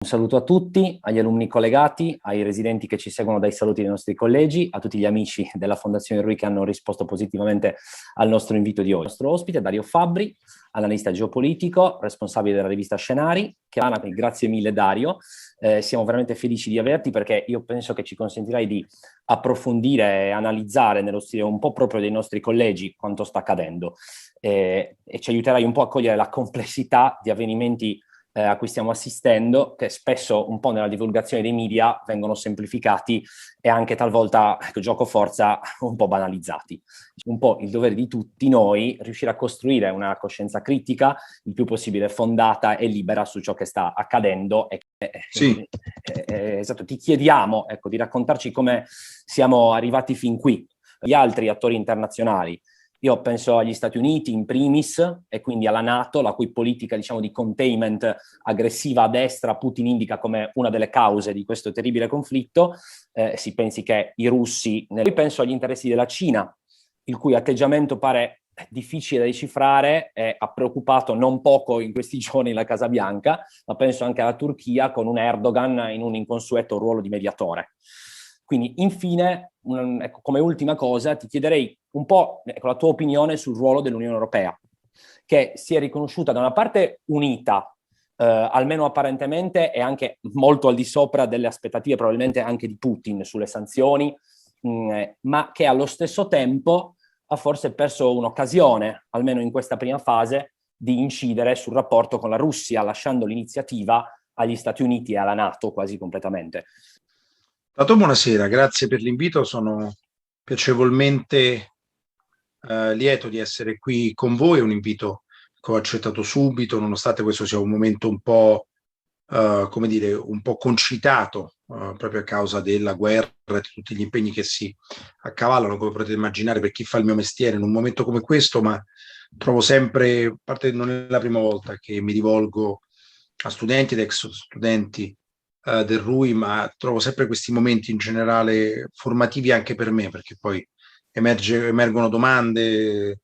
Un saluto a tutti, agli alunni collegati, ai residenti che ci seguono dai saluti dei nostri collegi, a tutti gli amici della Fondazione RUI che hanno risposto positivamente al nostro invito di oggi. Il nostro ospite è Dario Fabbri, analista geopolitico, responsabile della rivista Scenari. Grazie mille Dario, siamo veramente felici di averti perché io penso che ci consentirai di approfondire e analizzare nello stile un po' proprio dei nostri collegi quanto sta accadendo e ci aiuterai un po' a cogliere la complessità di avvenimenti a cui stiamo assistendo, che spesso un po' nella divulgazione dei media vengono semplificati e anche talvolta, gioco forza, un po' banalizzati. Un po' il dovere di tutti noi riuscire a costruire una coscienza critica il più possibile fondata e libera su ciò che sta accadendo. Sì. Esatto, ti chiediamo di raccontarci come siamo arrivati fin qui. Gli altri attori internazionali, io penso agli Stati Uniti in primis e quindi alla NATO, la cui politica di containment aggressiva a destra Putin indica come una delle cause di questo terribile conflitto. Si pensi che i russi... Poi penso agli interessi della Cina, il cui atteggiamento pare difficile da decifrare e ha preoccupato non poco in questi giorni la Casa Bianca, ma penso anche alla Turchia con un Erdogan in un inconsueto ruolo di mediatore. Quindi, infine, come ultima cosa, ti chiederei un po' la tua opinione sul ruolo dell'Unione Europea, che si è riconosciuta da una parte unita, almeno apparentemente, e anche molto al di sopra delle aspettative probabilmente anche di Putin sulle sanzioni, ma che allo stesso tempo ha forse perso un'occasione, almeno in questa prima fase, di incidere sul rapporto con la Russia, lasciando l'iniziativa agli Stati Uniti e alla NATO quasi completamente. Tato, buonasera, grazie per l'invito, sono piacevolmente lieto di essere qui con voi, è un invito che ho accettato subito, nonostante questo sia un momento un po', come dire, un po' concitato, proprio a causa della guerra e di tutti gli impegni che si accavallano, come potete immaginare, per chi fa il mio mestiere in un momento come questo, ma trovo sempre, a parte non è la prima volta che mi rivolgo a studenti ed ex studenti del RUI, ma trovo sempre questi momenti in generale formativi anche per me, perché poi emergono domande,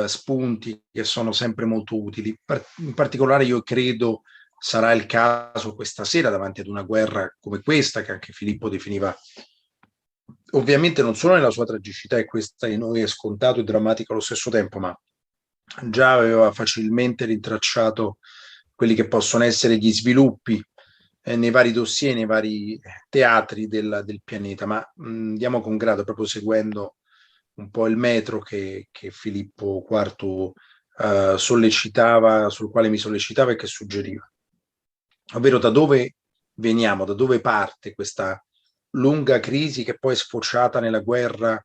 spunti che sono sempre molto utili. In particolare io credo sarà il caso questa sera davanti ad una guerra come questa, che anche Filippo definiva ovviamente non solo nella sua tragicità, e questa in noi è scontato e drammatico allo stesso tempo, ma già aveva facilmente rintracciato quelli che possono essere gli sviluppi nei vari dossier, nei vari teatri del pianeta, ma andiamo con grado, proprio seguendo un po' il metro che Filippo IV sollecitava, sul quale mi sollecitava e che suggeriva. Ovvero da dove veniamo, da dove parte questa lunga crisi che poi è sfociata nella guerra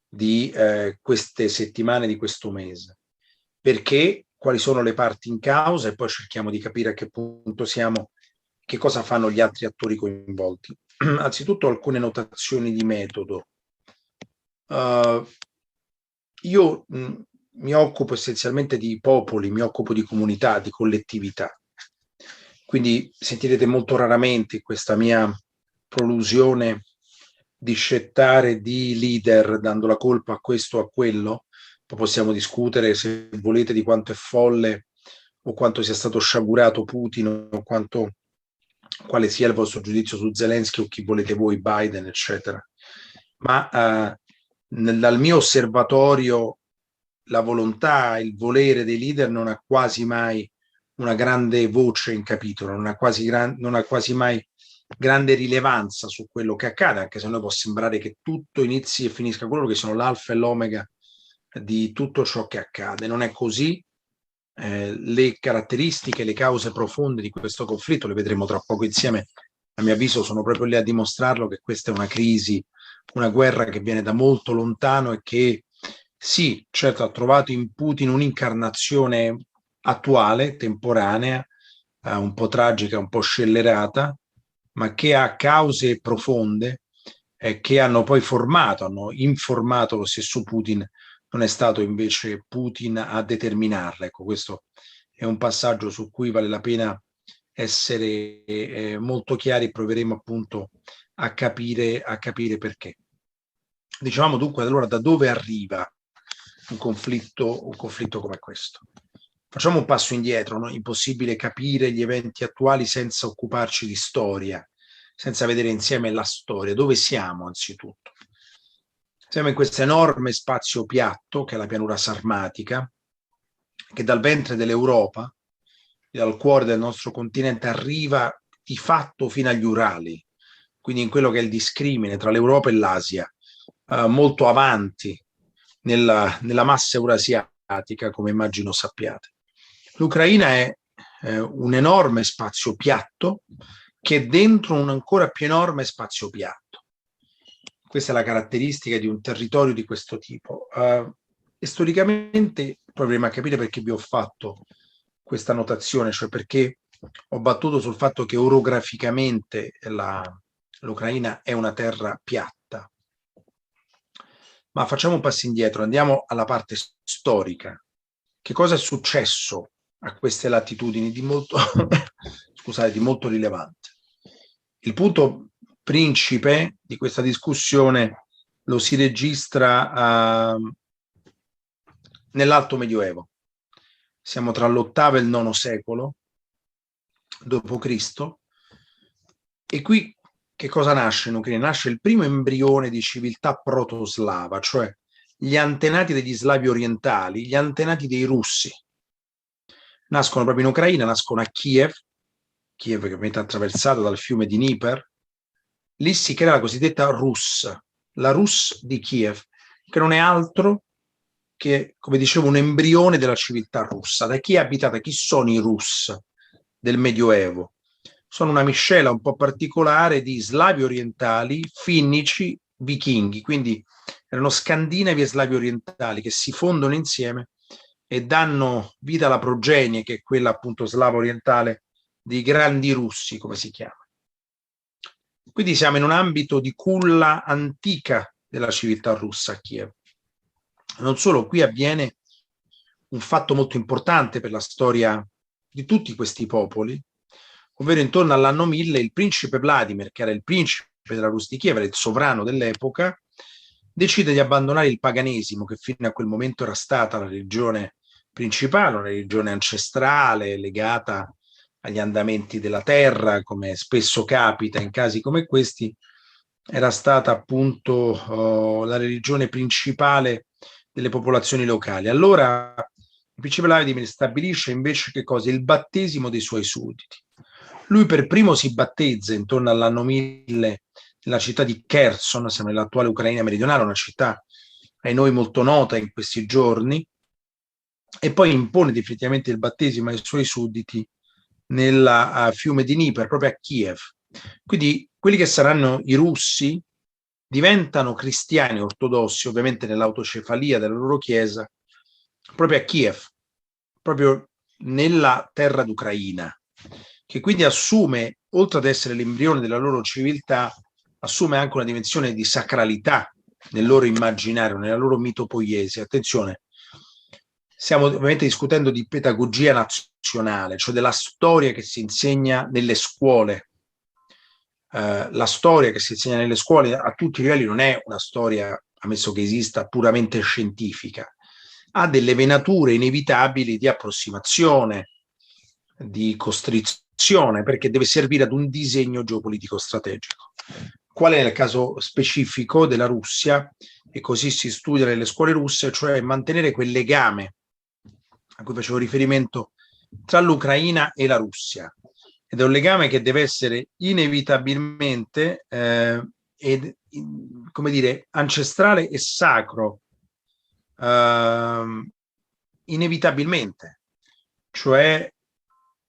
di queste settimane, di questo mese. Perché, quali sono le parti in causa e poi cerchiamo di capire a che punto siamo, che cosa fanno gli altri attori coinvolti. Anzitutto alcune notazioni di metodo. Io mi occupo essenzialmente di popoli, mi occupo di comunità, di collettività. Quindi sentirete molto raramente questa mia prolusione di scettare di leader dando la colpa a questo o a quello. Poi possiamo discutere, se volete, di quanto è folle o quanto sia stato sciagurato Putin o quale sia il vostro giudizio su Zelensky o chi volete voi, Biden, eccetera. Ma dal mio osservatorio la volontà, il volere dei leader non ha quasi mai una grande voce in capitolo, non ha quasi mai grande rilevanza su quello che accade, anche se a noi può sembrare che tutto inizi e finisca con loro, che sono l'alfa e l'omega di tutto ciò che accade. Non è così. Le caratteristiche, le cause profonde di questo conflitto le vedremo tra poco insieme. A mio avviso sono proprio lì a dimostrarlo che questa è una crisi, una guerra che viene da molto lontano e che sì, certo ha trovato in Putin un'incarnazione attuale, temporanea, un po' tragica, un po' scellerata, ma che ha cause profonde che hanno poi hanno informato lo stesso Putin. Non è stato invece Putin a determinarla. Ecco, questo è un passaggio su cui vale la pena essere molto chiari e proveremo appunto a capire perché. Dicevamo dunque allora da dove arriva un conflitto come questo. Facciamo un passo indietro, no? Impossibile capire gli eventi attuali senza occuparci di storia, senza vedere insieme la storia. Dove siamo anzitutto? Siamo in questo enorme spazio piatto, che è la pianura sarmatica, che dal ventre dell'Europa, dal cuore del nostro continente, arriva di fatto fino agli Urali, quindi in quello che è il discrimine tra l'Europa e l'Asia, molto avanti nella massa eurasiatica, come immagino sappiate. L'Ucraina è un enorme spazio piatto che è dentro un ancora più enorme spazio piatto. Questa è la caratteristica di un territorio di questo tipo. E storicamente proveremo a capire perché vi ho fatto questa notazione, cioè perché ho battuto sul fatto che orograficamente l'Ucraina è una terra piatta. Ma facciamo un passo indietro, andiamo alla parte storica. Che cosa è successo a queste latitudini di molto, scusate, di molto rilevante? Il punto principe di questa discussione lo si registra nell'Alto Medioevo. Siamo tra l'VIII e il IX secolo d.C. E qui che cosa nasce in Ucraina? Nasce il primo embrione di civiltà protoslava, cioè gli antenati degli slavi orientali, gli antenati dei russi. Nascono proprio in Ucraina, nascono a Kiev che viene attraversata dal fiume di Dnieper. Lì si crea la cosiddetta Rus, la Rus di Kiev, che non è altro che, come dicevo, un embrione della civiltà russa. Da chi è abitata? Chi sono i Rus del Medioevo? Sono una miscela un po' particolare di slavi orientali, finnici, vichinghi, quindi erano scandinavi e slavi orientali che si fondono insieme e danno vita alla progenie, che è quella appunto slava orientale, dei grandi russi, come si chiama. Quindi siamo in un ambito di culla antica della civiltà russa a Kiev. Non solo, qui avviene un fatto molto importante per la storia di tutti questi popoli, ovvero intorno all'anno 1000 il principe Vladimir, che era il principe della Rus di Kiev, era il sovrano dell'epoca, decide di abbandonare il paganesimo, che fino a quel momento era stata la religione principale, una religione ancestrale legata agli andamenti della terra, come spesso capita in casi come questi. Era stata appunto la religione principale delle popolazioni locali. Allora il principe Vladimir stabilisce invece che cosa? Il battesimo dei suoi sudditi. Lui per primo si battezza intorno all'anno 1000 nella città di Kherson, siamo nell'attuale Ucraina meridionale, una città ai noi molto nota in questi giorni, e poi impone definitivamente il battesimo ai suoi sudditi nel fiume di Dnieper, proprio a Kiev. Quindi quelli che saranno i russi diventano cristiani ortodossi, ovviamente nell'autocefalia della loro chiesa, proprio a Kiev, proprio nella terra d'Ucraina, che quindi assume, oltre ad essere l'embrione della loro civiltà, assume anche una dimensione di sacralità nel loro immaginario, nella loro mitopoiesi. Attenzione, stiamo ovviamente discutendo di pedagogia nazionale, cioè della storia che si insegna nelle scuole. La storia che si insegna nelle scuole a tutti i livelli non è una storia, ammesso che esista, puramente scientifica. Ha delle venature inevitabili di approssimazione, di costrizione, perché deve servire ad un disegno geopolitico strategico. Qual è il caso specifico della Russia, e così si studia nelle scuole russe, cioè mantenere quel legame a cui facevo riferimento tra l'Ucraina e la Russia. Ed è un legame che deve essere inevitabilmente come dire, ancestrale e sacro, inevitabilmente, cioè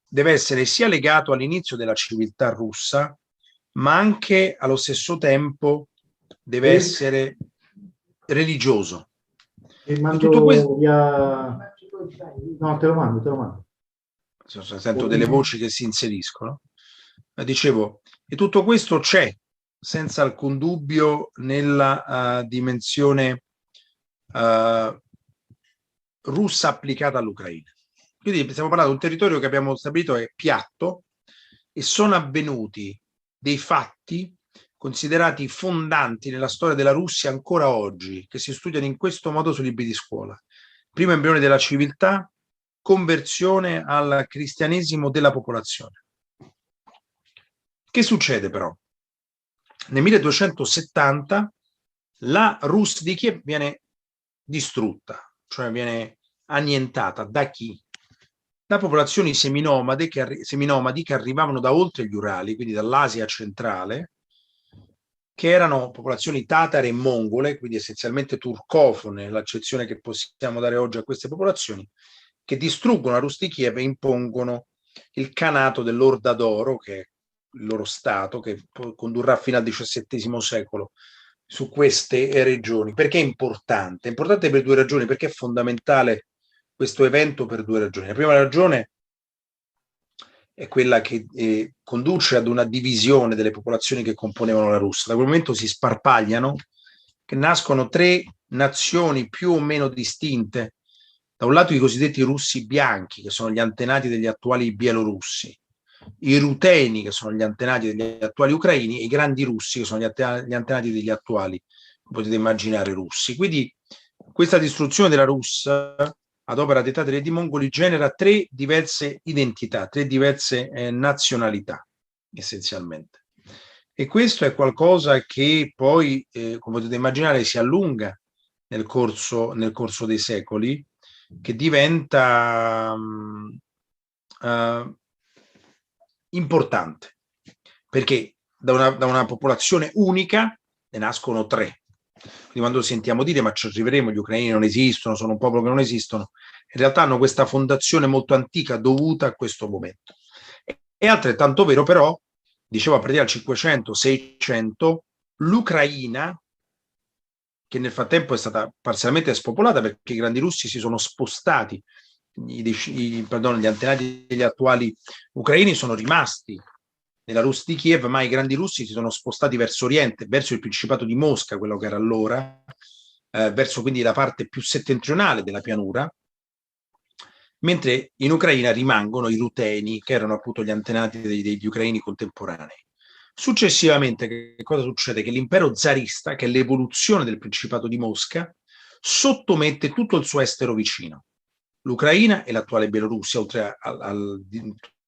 deve essere sia legato all'inizio della civiltà russa, ma anche allo stesso tempo deve essere religioso. E mando tutto questo... via... No, te lo mando. Sento delle voci che si inseriscono. Dicevo, e tutto questo c'è senza alcun dubbio nella dimensione russa applicata all'Ucraina. Quindi stiamo parlando di un territorio che abbiamo stabilito è piatto, e sono avvenuti dei fatti considerati fondanti nella storia della Russia ancora oggi, che si studiano in questo modo sui libri di scuola. Primo embrione della civiltà, conversione al cristianesimo della popolazione. Che succede però? Nel 1270 la Rus di Kiev viene distrutta, cioè viene annientata. Da chi? Da popolazioni seminomadi che arrivavano da oltre gli Urali, quindi dall'Asia centrale, che erano popolazioni tatare e mongole, quindi essenzialmente turcofone, l'accezione che possiamo dare oggi a queste popolazioni, che distruggono la Rus di Kiev e impongono il Khanato dell'Orda d'Oro, che è il loro stato, che condurrà fino al XVII secolo su queste regioni. Perché è importante? È importante per due ragioni, perché è fondamentale questo evento per due ragioni. La prima ragione è quella che conduce ad una divisione delle popolazioni che componevano la Russia. Da quel momento si sparpagliano, che nascono tre nazioni più o meno distinte. Da un lato i cosiddetti russi bianchi, che sono gli antenati degli attuali bielorussi, i ruteni, che sono gli antenati degli attuali ucraini, e i grandi russi, che sono gli antenati degli attuali, potete immaginare, russi. Quindi questa distruzione della Russia ad opera dei tatari e dei mongoli genera tre diverse identità, tre diverse nazionalità, essenzialmente. E questo è qualcosa che poi, come potete immaginare, si allunga nel corso dei secoli, che diventa importante, perché da una popolazione unica ne nascono tre. Quindi quando sentiamo dire ma ci arriveremo, gli ucraini non esistono, sono un popolo che non esistono, in realtà hanno questa fondazione molto antica dovuta a questo momento. È altrettanto vero però, dicevo a partire dal 500-600, l'Ucraina, che nel frattempo è stata parzialmente spopolata perché i grandi russi si sono spostati, gli antenati degli attuali ucraini sono rimasti nella Rus di Kiev, ma i grandi russi si sono spostati verso oriente, verso il Principato di Mosca, quello che era allora, verso quindi la parte più settentrionale della pianura, mentre in Ucraina rimangono i ruteni, che erano appunto gli antenati degli ucraini contemporanei. Successivamente, che cosa succede? Che l'impero zarista, che è l'evoluzione del Principato di Mosca, sottomette tutto il suo estero vicino, l'Ucraina e l'attuale Bielorussia, oltre a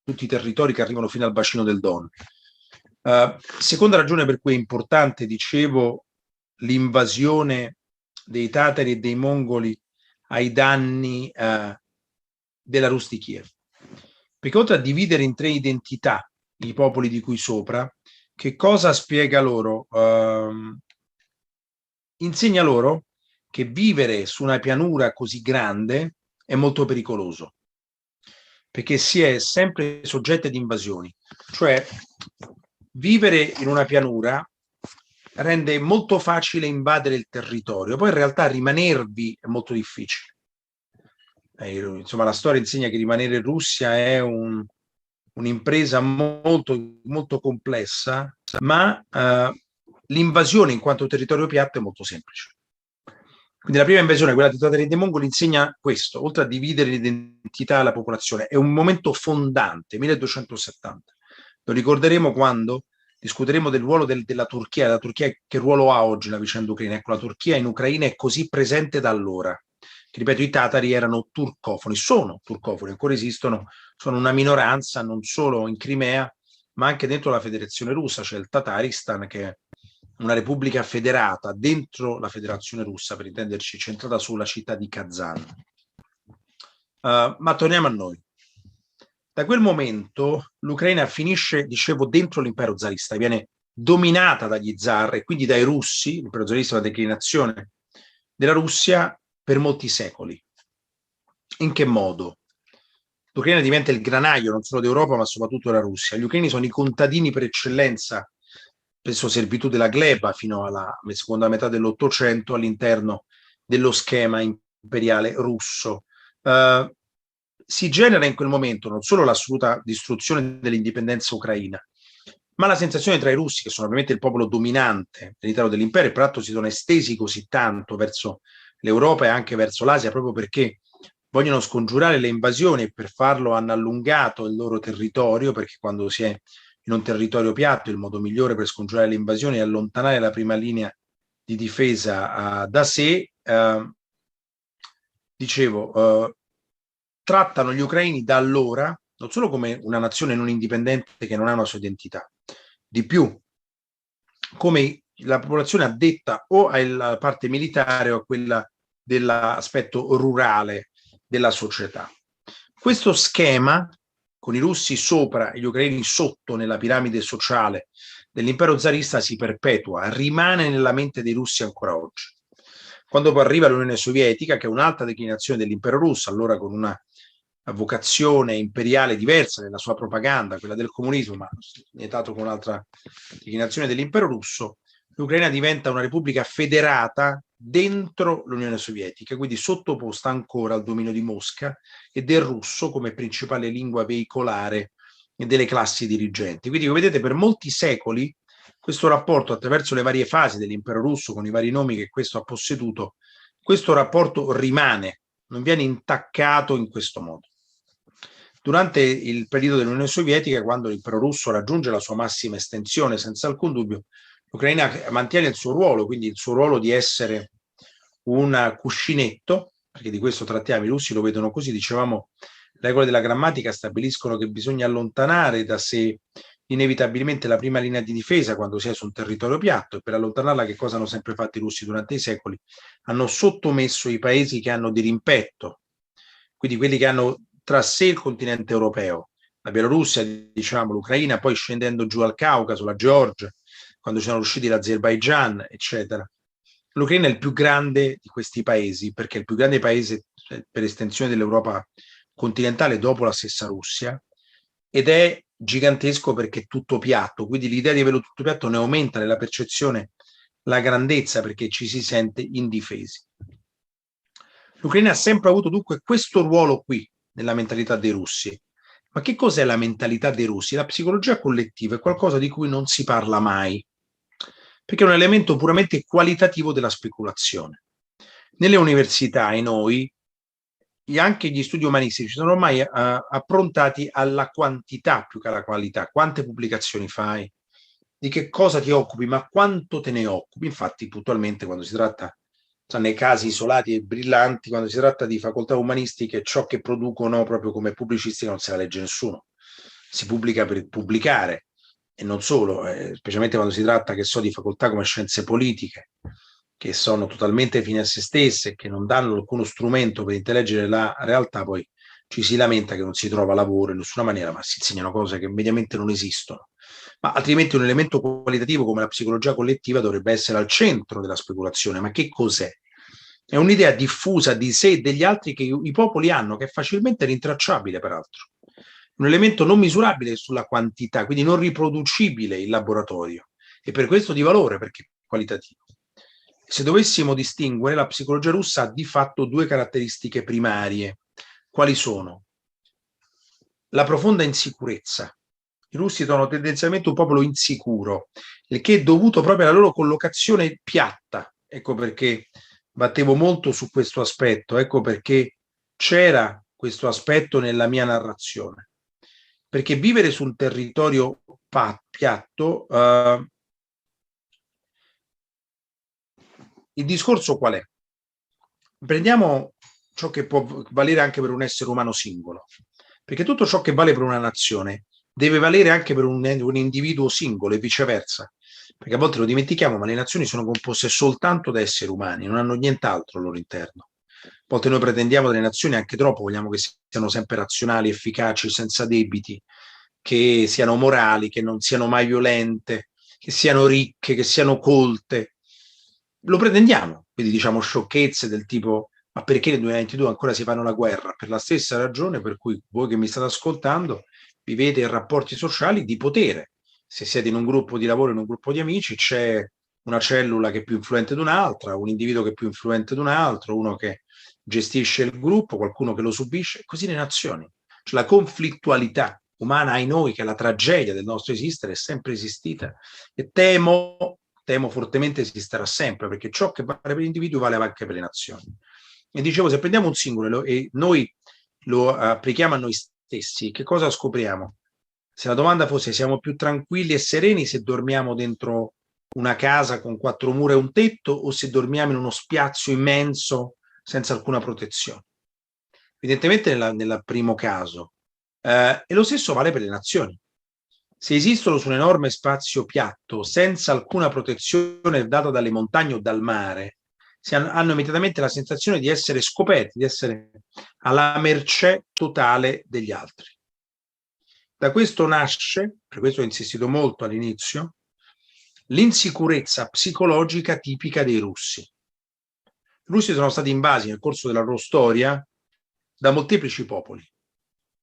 tutti i territori che arrivano fino al bacino del Don. Seconda ragione per cui è importante, dicevo, l'invasione dei tatari e dei mongoli ai danni della Rus di Kiev. Perché oltre a dividere in tre identità i popoli di cui sopra, che cosa spiega loro? Insegna loro che vivere su una pianura così grande è molto pericoloso, perché si è sempre soggetti ad invasioni. Cioè, vivere in una pianura rende molto facile invadere il territorio, poi in realtà rimanervi è molto difficile. Insomma, la storia insegna che rimanere in Russia è un'impresa molto, molto complessa, ma l'invasione in quanto territorio piatto è molto semplice. Quindi la prima invasione, quella dei tatari e dei mongoli, insegna questo, oltre a dividere l'identità della popolazione. È un momento fondante, 1270. Lo ricorderemo quando discuteremo del ruolo della Turchia. La Turchia che ruolo ha oggi la vicenda ucraina? Ecco, la Turchia in Ucraina è così presente da allora. Che, ripeto, i tatari erano turcofoni, sono turcofoni, ancora esistono, sono una minoranza non solo in Crimea, ma anche dentro la Federazione Russa. C'è il Tataristan, che è una repubblica federata dentro la Federazione Russa, per intenderci, centrata sulla città di Kazan. Ma torniamo a noi. Da quel momento l'Ucraina finisce, dicevo, dentro l'impero zarista, viene dominata dagli zar e quindi dai russi. L'impero zarista è la declinazione della Russia per molti secoli. In che modo? L'Ucraina diventa il granaio non solo d'Europa ma soprattutto della Russia. Gli ucraini sono i contadini per eccellenza, presso servitù della gleba fino alla seconda metà dell'Ottocento all'interno dello schema imperiale russo. Si genera in quel momento non solo l'assoluta distruzione dell'indipendenza ucraina, ma la sensazione tra i russi, che sono ovviamente il popolo dominante all'interno dell'impero, e peraltro si sono estesi così tanto verso l'Europa e anche verso l'Asia, proprio perché vogliono scongiurare le invasioni, e per farlo hanno allungato il loro territorio, perché quando si è in un territorio piatto il modo migliore per scongiurare le invasioni è allontanare la prima linea di difesa da sé. Dicevo, trattano gli ucraini da allora non solo come una nazione non indipendente che non ha una sua identità, di più, come la popolazione addetta o alla parte militare o a quella dell'aspetto rurale della società. Questo schema, con i russi sopra e gli ucraini sotto nella piramide sociale dell'impero zarista, si perpetua, rimane nella mente dei russi ancora oggi. Quando poi arriva l'Unione Sovietica, che è un'altra declinazione dell'impero russo, allora con una vocazione imperiale diversa nella sua propaganda, quella del comunismo, ma vietato con un'altra declinazione dell'impero russo, l'Ucraina diventa una repubblica federata dentro l'Unione Sovietica, quindi sottoposta ancora al dominio di Mosca e del russo come principale lingua veicolare delle classi dirigenti. Quindi, come vedete, per molti secoli questo rapporto, attraverso le varie fasi dell'impero russo, con i vari nomi che questo ha posseduto, questo rapporto rimane, non viene intaccato in questo modo. Durante il periodo dell'Unione Sovietica, quando l'impero russo raggiunge la sua massima estensione, senza alcun dubbio, l'Ucraina mantiene il suo ruolo, quindi il suo ruolo di essere un cuscinetto, perché di questo trattiamo, i russi lo vedono così, dicevamo, le regole della grammatica stabiliscono che bisogna allontanare da sé inevitabilmente la prima linea di difesa quando si è su un territorio piatto, e per allontanarla che cosa hanno sempre fatto i russi durante i secoli? Hanno sottomesso i paesi che hanno di rimpetto, quindi quelli che hanno tra sé il continente europeo, la Bielorussia, diciamo, l'Ucraina, poi scendendo giù al Caucaso, la Georgia, quando ci sono riusciti l'Azerbaigian, eccetera. L'Ucraina è il più grande di questi paesi, perché è il più grande paese per estensione dell'Europa continentale dopo la stessa Russia, ed è gigantesco perché è tutto piatto, quindi l'idea di averlo tutto piatto ne aumenta nella percezione la grandezza, perché ci si sente indifesi. L'Ucraina ha sempre avuto dunque questo ruolo qui nella mentalità dei russi. Ma che cos'è la mentalità dei russi? La psicologia collettiva è qualcosa di cui non si parla mai, perché è un elemento puramente qualitativo della speculazione. Nelle università e noi, anche gli studi umanistici sono ormai approntati alla quantità più che alla qualità. Quante pubblicazioni fai? Di che cosa ti occupi? Ma quanto te ne occupi? Infatti, puntualmente, quando si tratta, nei casi isolati e brillanti, quando si tratta di facoltà umanistiche, ciò che producono proprio come pubblicistica non se la legge nessuno. Si pubblica per pubblicare, e non solo, specialmente quando si tratta, che so, di facoltà come scienze politiche, che sono totalmente fini a se stesse, che non danno alcuno strumento per intellegere la realtà, poi ci si lamenta che non si trova lavoro in nessuna maniera, ma si insegnano cose che mediamente non esistono. Ma altrimenti un elemento qualitativo come la psicologia collettiva dovrebbe essere al centro della speculazione. Ma che cos'è? È un'idea diffusa di sé e degli altri che i popoli hanno, che è facilmente rintracciabile peraltro. Un elemento non misurabile sulla quantità, quindi non riproducibile in laboratorio, e per questo di valore, perché è qualitativo. Se dovessimo distinguere, la psicologia russa ha di fatto due caratteristiche primarie. Quali sono? La profonda insicurezza. I russi sono tendenzialmente un popolo insicuro, il che è dovuto proprio alla loro collocazione piatta. Ecco perché battevo molto su questo aspetto, ecco perché c'era questo aspetto nella mia narrazione. Perché vivere su un territorio piatto, il discorso qual è? Prendiamo ciò che può valere anche per un essere umano singolo, perché tutto ciò che vale per una nazione deve valere anche per un individuo singolo e viceversa, perché a volte lo dimentichiamo, ma le nazioni sono composte soltanto da esseri umani, non hanno nient'altro al loro interno. A volte noi pretendiamo delle nazioni anche troppo, vogliamo che siano sempre razionali, efficaci, senza debiti, che siano morali, che non siano mai violente, che siano ricche, che siano colte. Lo pretendiamo, quindi diciamo sciocchezze del tipo: ma perché nel 2022 ancora si fanno la guerra? Per la stessa ragione per cui voi che mi state ascoltando vivete in rapporti sociali di potere. Se siete in un gruppo di lavoro, in un gruppo di amici, c'è una cellula che è più influente di un'altra, un individuo che è più influente di un altro, uno che gestisce il gruppo, qualcuno che lo subisce, così le nazioni. Cioè la conflittualità umana, ai noi, che è la tragedia del nostro esistere, è sempre esistita, e temo fortemente esisterà sempre, perché ciò che vale per l'individuo vale anche per le nazioni. E dicevo, se prendiamo un singolo e noi lo applichiamo a noi stessi, che cosa scopriamo? Se la domanda fosse: siamo più tranquilli e sereni se dormiamo dentro una casa con 4 mura e un tetto, o se dormiamo in uno spiazzo immenso senza alcuna protezione? evidentemente nel primo caso. E lo stesso vale per le nazioni. Se esistono su un enorme spazio piatto, senza alcuna protezione data dalle montagne o dal mare, hanno immediatamente la sensazione di essere scoperti, di essere alla mercé totale degli altri. Da questo nasce, per questo ho insistito molto all'inizio, l'insicurezza psicologica tipica dei russi. I russi sono stati invasi nel corso della loro storia da molteplici popoli.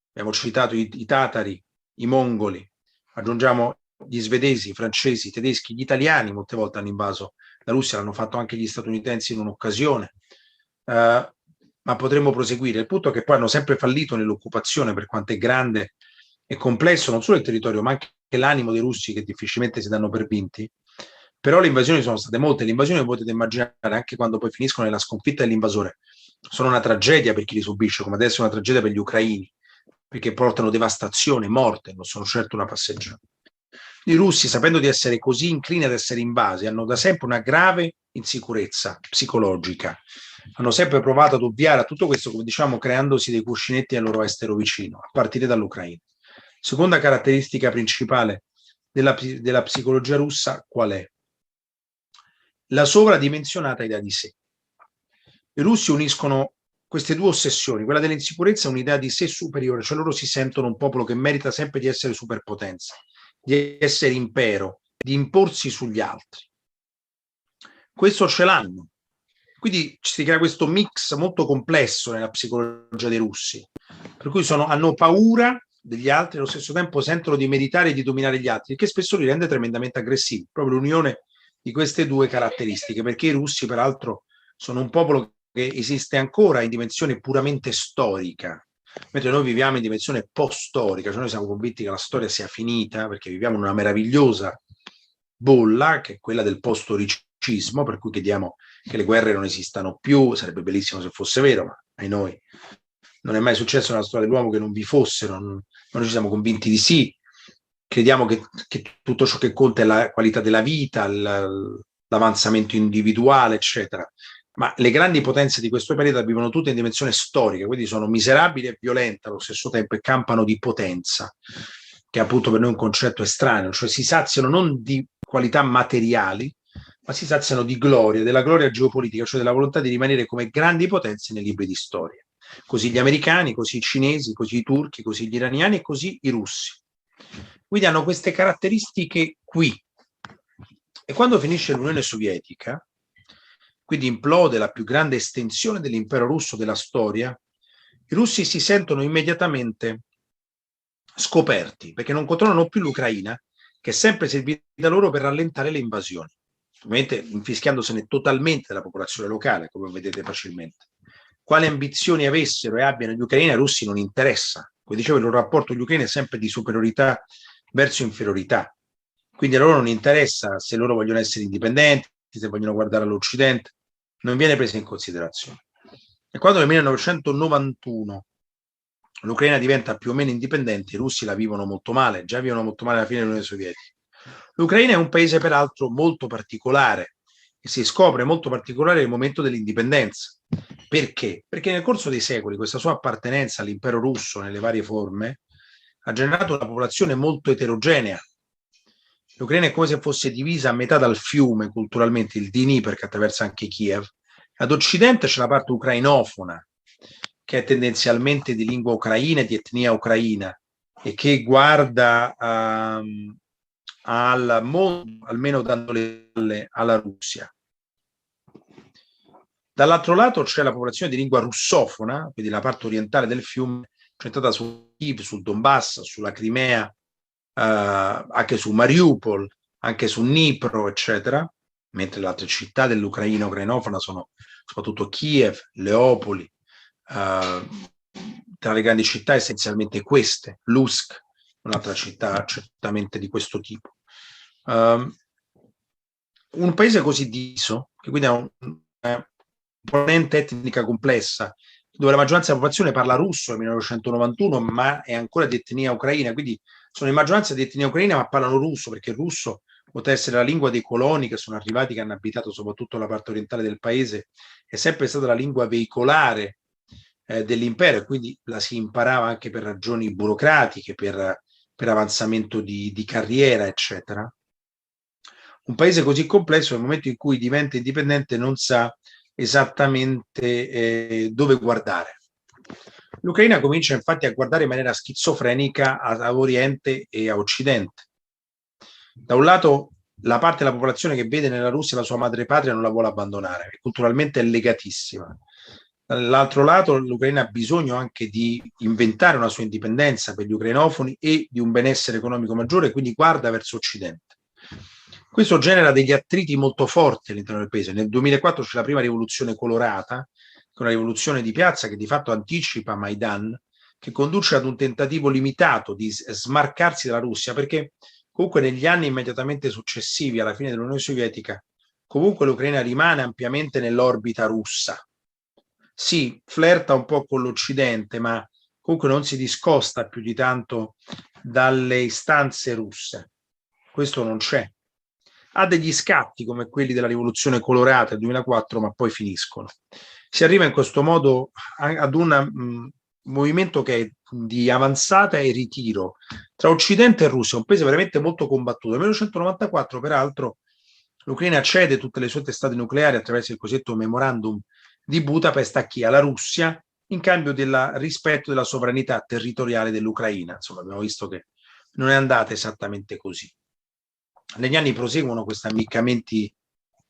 Abbiamo citato i tatari, i mongoli, aggiungiamo gli svedesi, i francesi, i tedeschi, gli italiani molte volte hanno invaso la Russia, l'hanno fatto anche gli statunitensi in un'occasione, ma potremmo proseguire. Il punto è che poi hanno sempre fallito nell'occupazione, per quanto è grande e complesso non solo il territorio, ma anche l'animo dei russi, che difficilmente si danno per vinti. Però le invasioni sono state molte, le invasioni potete immaginare anche quando poi finiscono nella sconfitta dell'invasore. Sono una tragedia per chi li subisce, come adesso è una tragedia per gli ucraini, perché portano devastazione, morte, non sono certo una passeggiata. I russi, sapendo di essere così inclini ad essere invasi, hanno da sempre una grave insicurezza psicologica. Hanno sempre provato ad ovviare a tutto questo, come diciamo, creandosi dei cuscinetti al loro estero vicino, a partire dall'Ucraina. Seconda caratteristica principale della psicologia russa, qual è? La sovradimensionata idea di sé. I russi uniscono queste due ossessioni, quella dell'insicurezza e un'idea di sé superiore, cioè loro si sentono un popolo che merita sempre di essere superpotenza, di essere impero, di imporsi sugli altri. Questo ce l'hanno. Quindi si crea questo mix molto complesso nella psicologia dei russi, per cui hanno paura degli altri e allo stesso tempo sentono di meritare e di dominare gli altri, che spesso li rende tremendamente aggressivi, proprio l'unione di queste due caratteristiche, perché i russi peraltro sono un popolo che esiste ancora in dimensione puramente storica, mentre noi viviamo in dimensione post-storica, cioè noi siamo convinti che la storia sia finita, perché viviamo in una meravigliosa bolla, che è quella del post-storicismo, per cui chiediamo che le guerre non esistano più, sarebbe bellissimo se fosse vero, ma ai noi non è mai successo nella storia dell'uomo che non vi fossero, noi ci siamo convinti di sì, crediamo che tutto ciò che conta è la qualità della vita, l'avanzamento individuale, eccetera. Ma le grandi potenze di questo pianeta vivono tutte in dimensione storica, quindi sono miserabili e violente allo stesso tempo e campano di potenza, che è appunto per noi un concetto estraneo, cioè si saziano non di qualità materiali, ma si saziano di gloria, della gloria geopolitica, cioè della volontà di rimanere come grandi potenze nei libri di storia. Così gli americani, così i cinesi, così i turchi, così gli iraniani e così i russi. Quindi hanno queste caratteristiche qui. E quando finisce l'Unione Sovietica, quindi implode la più grande estensione dell'impero russo della storia, i russi si sentono immediatamente scoperti, perché non controllano più l'Ucraina, che è sempre servita loro per rallentare le invasioni, ovviamente infischiandosene totalmente della popolazione locale, come vedete facilmente. Quali ambizioni avessero e abbiano gli ucraini ai russi non interessa. Come dicevo, il loro rapporto con gli ucraini è sempre di superiorità verso inferiorità. Quindi a loro non interessa se loro vogliono essere indipendenti, se vogliono guardare all'Occidente, non viene presa in considerazione. E quando nel 1991 l'Ucraina diventa più o meno indipendente, i russi la vivono molto male, già vivono molto male alla fine dell'Unione Sovietica. L'Ucraina è un paese peraltro molto particolare e si scopre molto particolare nel momento dell'indipendenza. Perché? Perché nel corso dei secoli questa sua appartenenza all'impero russo nelle varie forme ha generato una popolazione molto eterogenea. L'Ucraina è come se fosse divisa a metà dal fiume culturalmente, il Dnipro, che attraversa anche Kiev. Ad occidente c'è la parte ucrainofona, che è tendenzialmente di lingua ucraina e di etnia ucraina e che guarda al mondo, almeno dandole alla Russia. Dall'altro lato c'è la popolazione di lingua russofona, quindi la parte orientale del fiume, centrata su Kiev, sul Donbass, sulla Crimea, anche su Mariupol, anche su Dnipro, eccetera, mentre le altre città dell'Ucraina ucrainofona sono soprattutto Kiev, Leopoli, tra le grandi città essenzialmente queste, Lutsk, un'altra città certamente di questo tipo. Un paese così diviso, che quindi ha una componente etnica complessa, dove la maggioranza della popolazione parla russo nel 1991, ma è ancora di etnia ucraina, quindi sono in maggioranza di etnia ucraina, ma parlano russo, perché il russo poteva essere la lingua dei coloni che sono arrivati, che hanno abitato soprattutto la parte orientale del paese, è sempre stata la lingua veicolare dell'impero, e quindi la si imparava anche per ragioni burocratiche, per avanzamento di carriera, eccetera. Un paese così complesso, nel momento in cui diventa indipendente, non sa esattamente dove guardare. L'Ucraina comincia infatti a guardare in maniera schizofrenica a Oriente e a Occidente. Da un lato, la parte della popolazione che vede nella Russia la sua madrepatria non la vuole abbandonare, culturalmente è legatissima. Dall'altro lato, l'Ucraina ha bisogno anche di inventare una sua indipendenza per gli ucrainofoni e di un benessere economico maggiore, quindi guarda verso Occidente. Questo genera degli attriti molto forti all'interno del paese. Nel 2004 c'è la prima rivoluzione colorata, che è una rivoluzione di piazza che di fatto anticipa Maidan, che conduce ad un tentativo limitato di smarcarsi dalla Russia, perché comunque negli anni immediatamente successivi alla fine dell'Unione Sovietica, comunque l'Ucraina rimane ampiamente nell'orbita russa. Sì, flirta un po' con l'Occidente, ma comunque non si discosta più di tanto dalle istanze russe. Questo non c'è. Ha degli scatti come quelli della rivoluzione colorata del 2004, ma poi finiscono. Si arriva in questo modo ad un movimento che è di avanzata e ritiro tra Occidente e Russia, un paese veramente molto combattuto. Nel 1994, peraltro, l'Ucraina cede tutte le sue testate nucleari attraverso il cosiddetto memorandum di Budapest a chi? Alla Russia, in cambio del rispetto della sovranità territoriale dell'Ucraina. Insomma, abbiamo visto che non è andata esattamente così. Negli anni proseguono questi ammiccamenti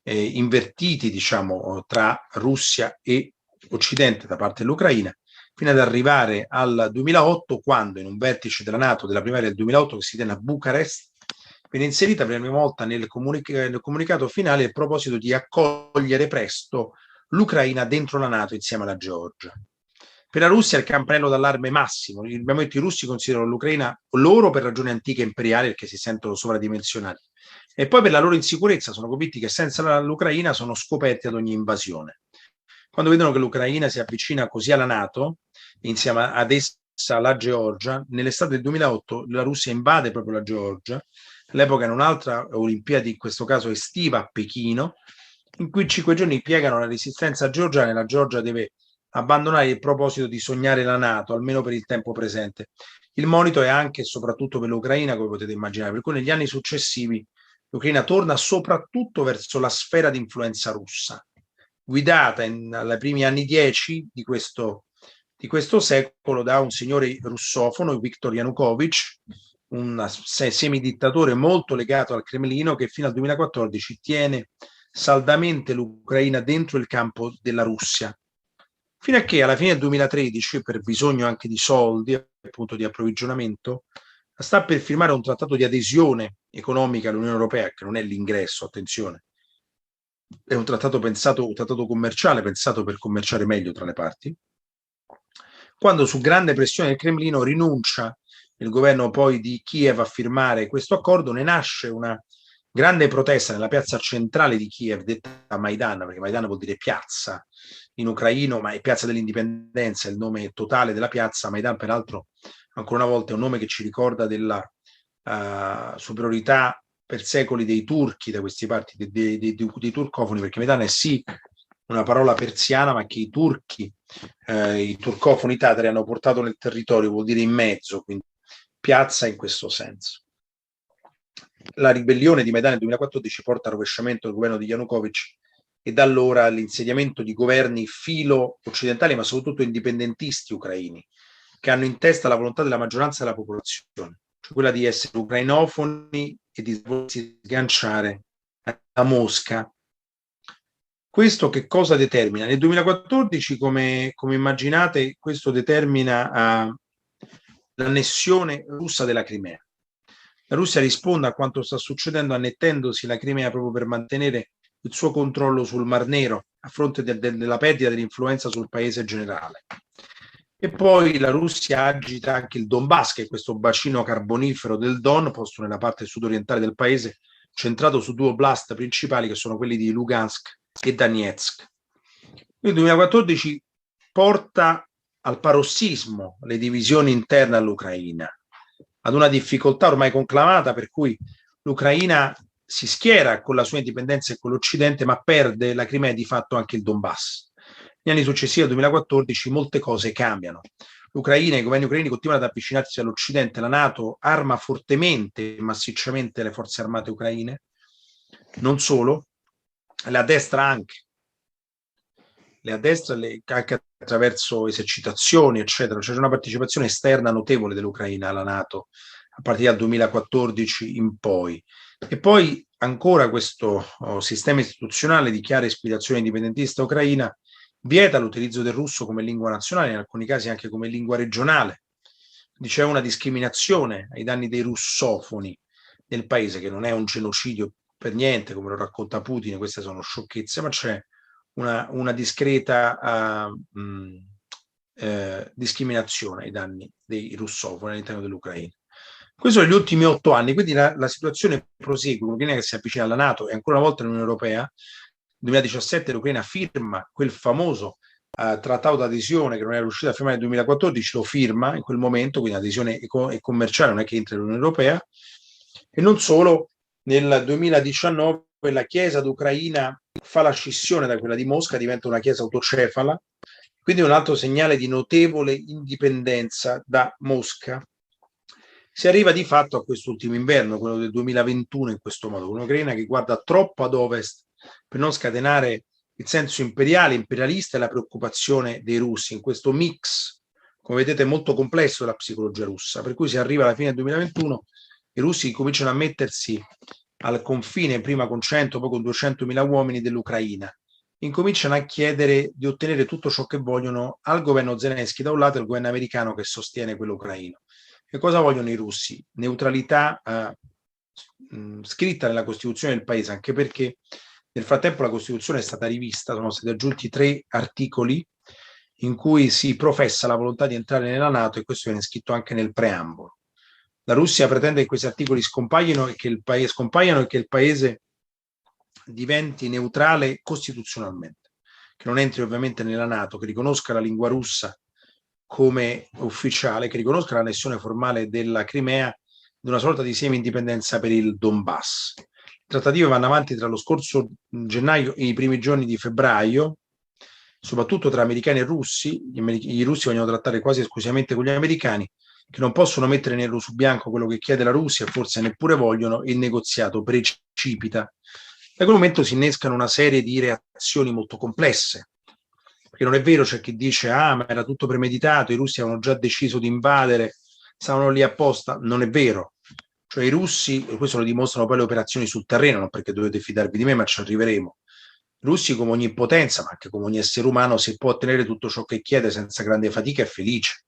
invertiti, diciamo, tra Russia e Occidente da parte dell'Ucraina, fino ad arrivare al 2008, quando in un vertice della NATO della primavera del 2008 che si tiene a Bucarest, viene inserita per la prima volta nel comunicato finale il proposito di accogliere presto l'Ucraina dentro la NATO insieme alla Georgia. Per la Russia è il campanello d'allarme massimo. Nel momento i russi considerano l'Ucraina loro per ragioni antiche e imperiali, perché si sentono sovradimensionati, e poi per la loro insicurezza. Sono convinti che senza l'Ucraina sono scoperti ad ogni invasione. Quando vedono che l'Ucraina si avvicina così alla NATO, insieme ad essa la Georgia, nell'estate del 2008 la Russia invade proprio la Georgia, all'epoca in un'altra Olimpiadi, in questo caso estiva a Pechino, in cui 5 giorni piegano la resistenza georgiana e la Georgia deve abbandonare il proposito di sognare la NATO, almeno per il tempo presente. Il monito è anche e soprattutto per l'Ucraina, come potete immaginare, per cui negli anni successivi l'Ucraina torna soprattutto verso la sfera di influenza russa, guidata nei primi anni 10 di questo secolo da un signore russofono, Viktor Yanukovych, un semidittatore molto legato al Cremlino, che fino al 2014 tiene saldamente l'Ucraina dentro il campo della Russia, fino a che alla fine del 2013, per bisogno anche di soldi, appunto di approvvigionamento, sta per firmare un trattato di adesione economica all'Unione Europea, che non è l'ingresso, attenzione, è un trattato commerciale pensato per commerciare meglio tra le parti, quando su grande pressione del Cremlino rinuncia il governo poi di Kiev a firmare questo accordo. Ne nasce una grande protesta nella piazza centrale di Kiev, detta Maidan, perché Maidan vuol dire piazza in ucraino, ma è piazza dell'indipendenza, è il nome totale della piazza. Maidan, peraltro, ancora una volta è un nome che ci ricorda della superiorità per secoli dei turchi da queste parti, dei turcofoni, perché Maidan è sì una parola persiana, ma che i turchi, i turcofoni tatari hanno portato nel territorio, vuol dire in mezzo, quindi piazza in questo senso. La ribellione di Maidan nel 2014 porta al rovesciamento del governo di Yanukovych e da allora l'insediamento di governi filo occidentali, ma soprattutto indipendentisti ucraini, che hanno in testa la volontà della maggioranza della popolazione, cioè quella di essere ucrainofoni e di sganciare da Mosca. Questo che cosa determina? Nel 2014, come immaginate, questo determina l'annessione russa della Crimea. La Russia risponde a quanto sta succedendo annettendosi la Crimea proprio per mantenere il suo controllo sul Mar Nero a fronte della perdita dell'influenza sul paese generale. E poi la Russia agita anche il Donbass, che è questo bacino carbonifero del Don, posto nella parte sudorientale del paese, centrato su due oblast principali che sono quelli di Lugansk e Donetsk. Il 2014 porta al parossismo le divisioni interne all'Ucraina, ad una difficoltà ormai conclamata per cui l'Ucraina si schiera con la sua indipendenza e con l'Occidente, ma perde la Crimea e di fatto anche il Donbass. negli anni successivi al 2014 molte cose cambiano. L'Ucraina e i governi ucraini continuano ad avvicinarsi all'Occidente, la NATO arma fortemente e massicciamente le forze armate ucraine, non solo, la destra anche. A destra anche attraverso esercitazioni, eccetera. C'è una partecipazione esterna notevole dell'Ucraina alla NATO a partire dal 2014 in poi. E poi ancora questo sistema istituzionale di chiara ispirazione indipendentista ucraina vieta l'utilizzo del russo come lingua nazionale, in alcuni casi anche come lingua regionale. C'è una discriminazione ai danni dei russofoni nel paese, che non è un genocidio per niente, come lo racconta Putin, queste sono sciocchezze, ma c'è una discreta discriminazione ai danni dei russofoni all'interno dell'Ucraina. Questo negli ultimi 8 anni, quindi la situazione prosegue, l'Ucraina che si avvicina alla NATO e ancora una volta all'Unione Europea. Nel 2017 l'Ucraina firma quel famoso trattato d'adesione che non era riuscito a firmare nel 2014, lo firma in quel momento, quindi adesione commerciale, non è che entra nell'Unione Europea. E non solo, nel 2019 la Chiesa d'Ucraina fa la scissione da quella di Mosca, diventa una chiesa autocefala, quindi un altro segnale di notevole indipendenza da Mosca. Si arriva di fatto a quest'ultimo inverno, quello del 2021, in questo modo, un'Ucraina che guarda troppo ad ovest per non scatenare il senso imperialista e la preoccupazione dei russi, in questo mix, come vedete, molto complesso della psicologia russa, per cui si arriva alla fine del 2021, i russi cominciano a mettersi al confine, prima con 100, poi con 200.000 uomini dell'Ucraina. Incominciano a chiedere di ottenere tutto ciò che vogliono al governo Zelensky da un lato e al governo americano che sostiene quello ucraino. E cosa vogliono i russi? Neutralità scritta nella Costituzione del paese, anche perché nel frattempo la Costituzione è stata rivista, sono stati aggiunti 3 articoli in cui si professa la volontà di entrare nella NATO e questo viene scritto anche nel preambolo. La Russia pretende che questi articoli scompaiano e che il paese diventi neutrale costituzionalmente, che non entri ovviamente nella NATO, che riconosca la lingua russa come ufficiale, che riconosca l'annessione formale della Crimea di una sorta di semi-indipendenza per il Donbass. Le trattative vanno avanti tra lo scorso gennaio e i primi giorni di febbraio, soprattutto tra americani e russi. I russi vogliono trattare quasi esclusivamente con gli americani, che non possono mettere nero su bianco quello che chiede la Russia, forse neppure vogliono, il negoziato precipita. Da quel momento si innescano una serie di reazioni molto complesse, perché non è vero, c'è chi dice ma era tutto premeditato, i russi avevano già deciso di invadere, stavano lì apposta. Non è vero, cioè i russi, e questo lo dimostrano poi le operazioni sul terreno, non perché dovete fidarvi di me, ma ci arriveremo. I russi, come ogni potenza, ma anche come ogni essere umano, se può ottenere tutto ciò che chiede senza grande fatica è felice.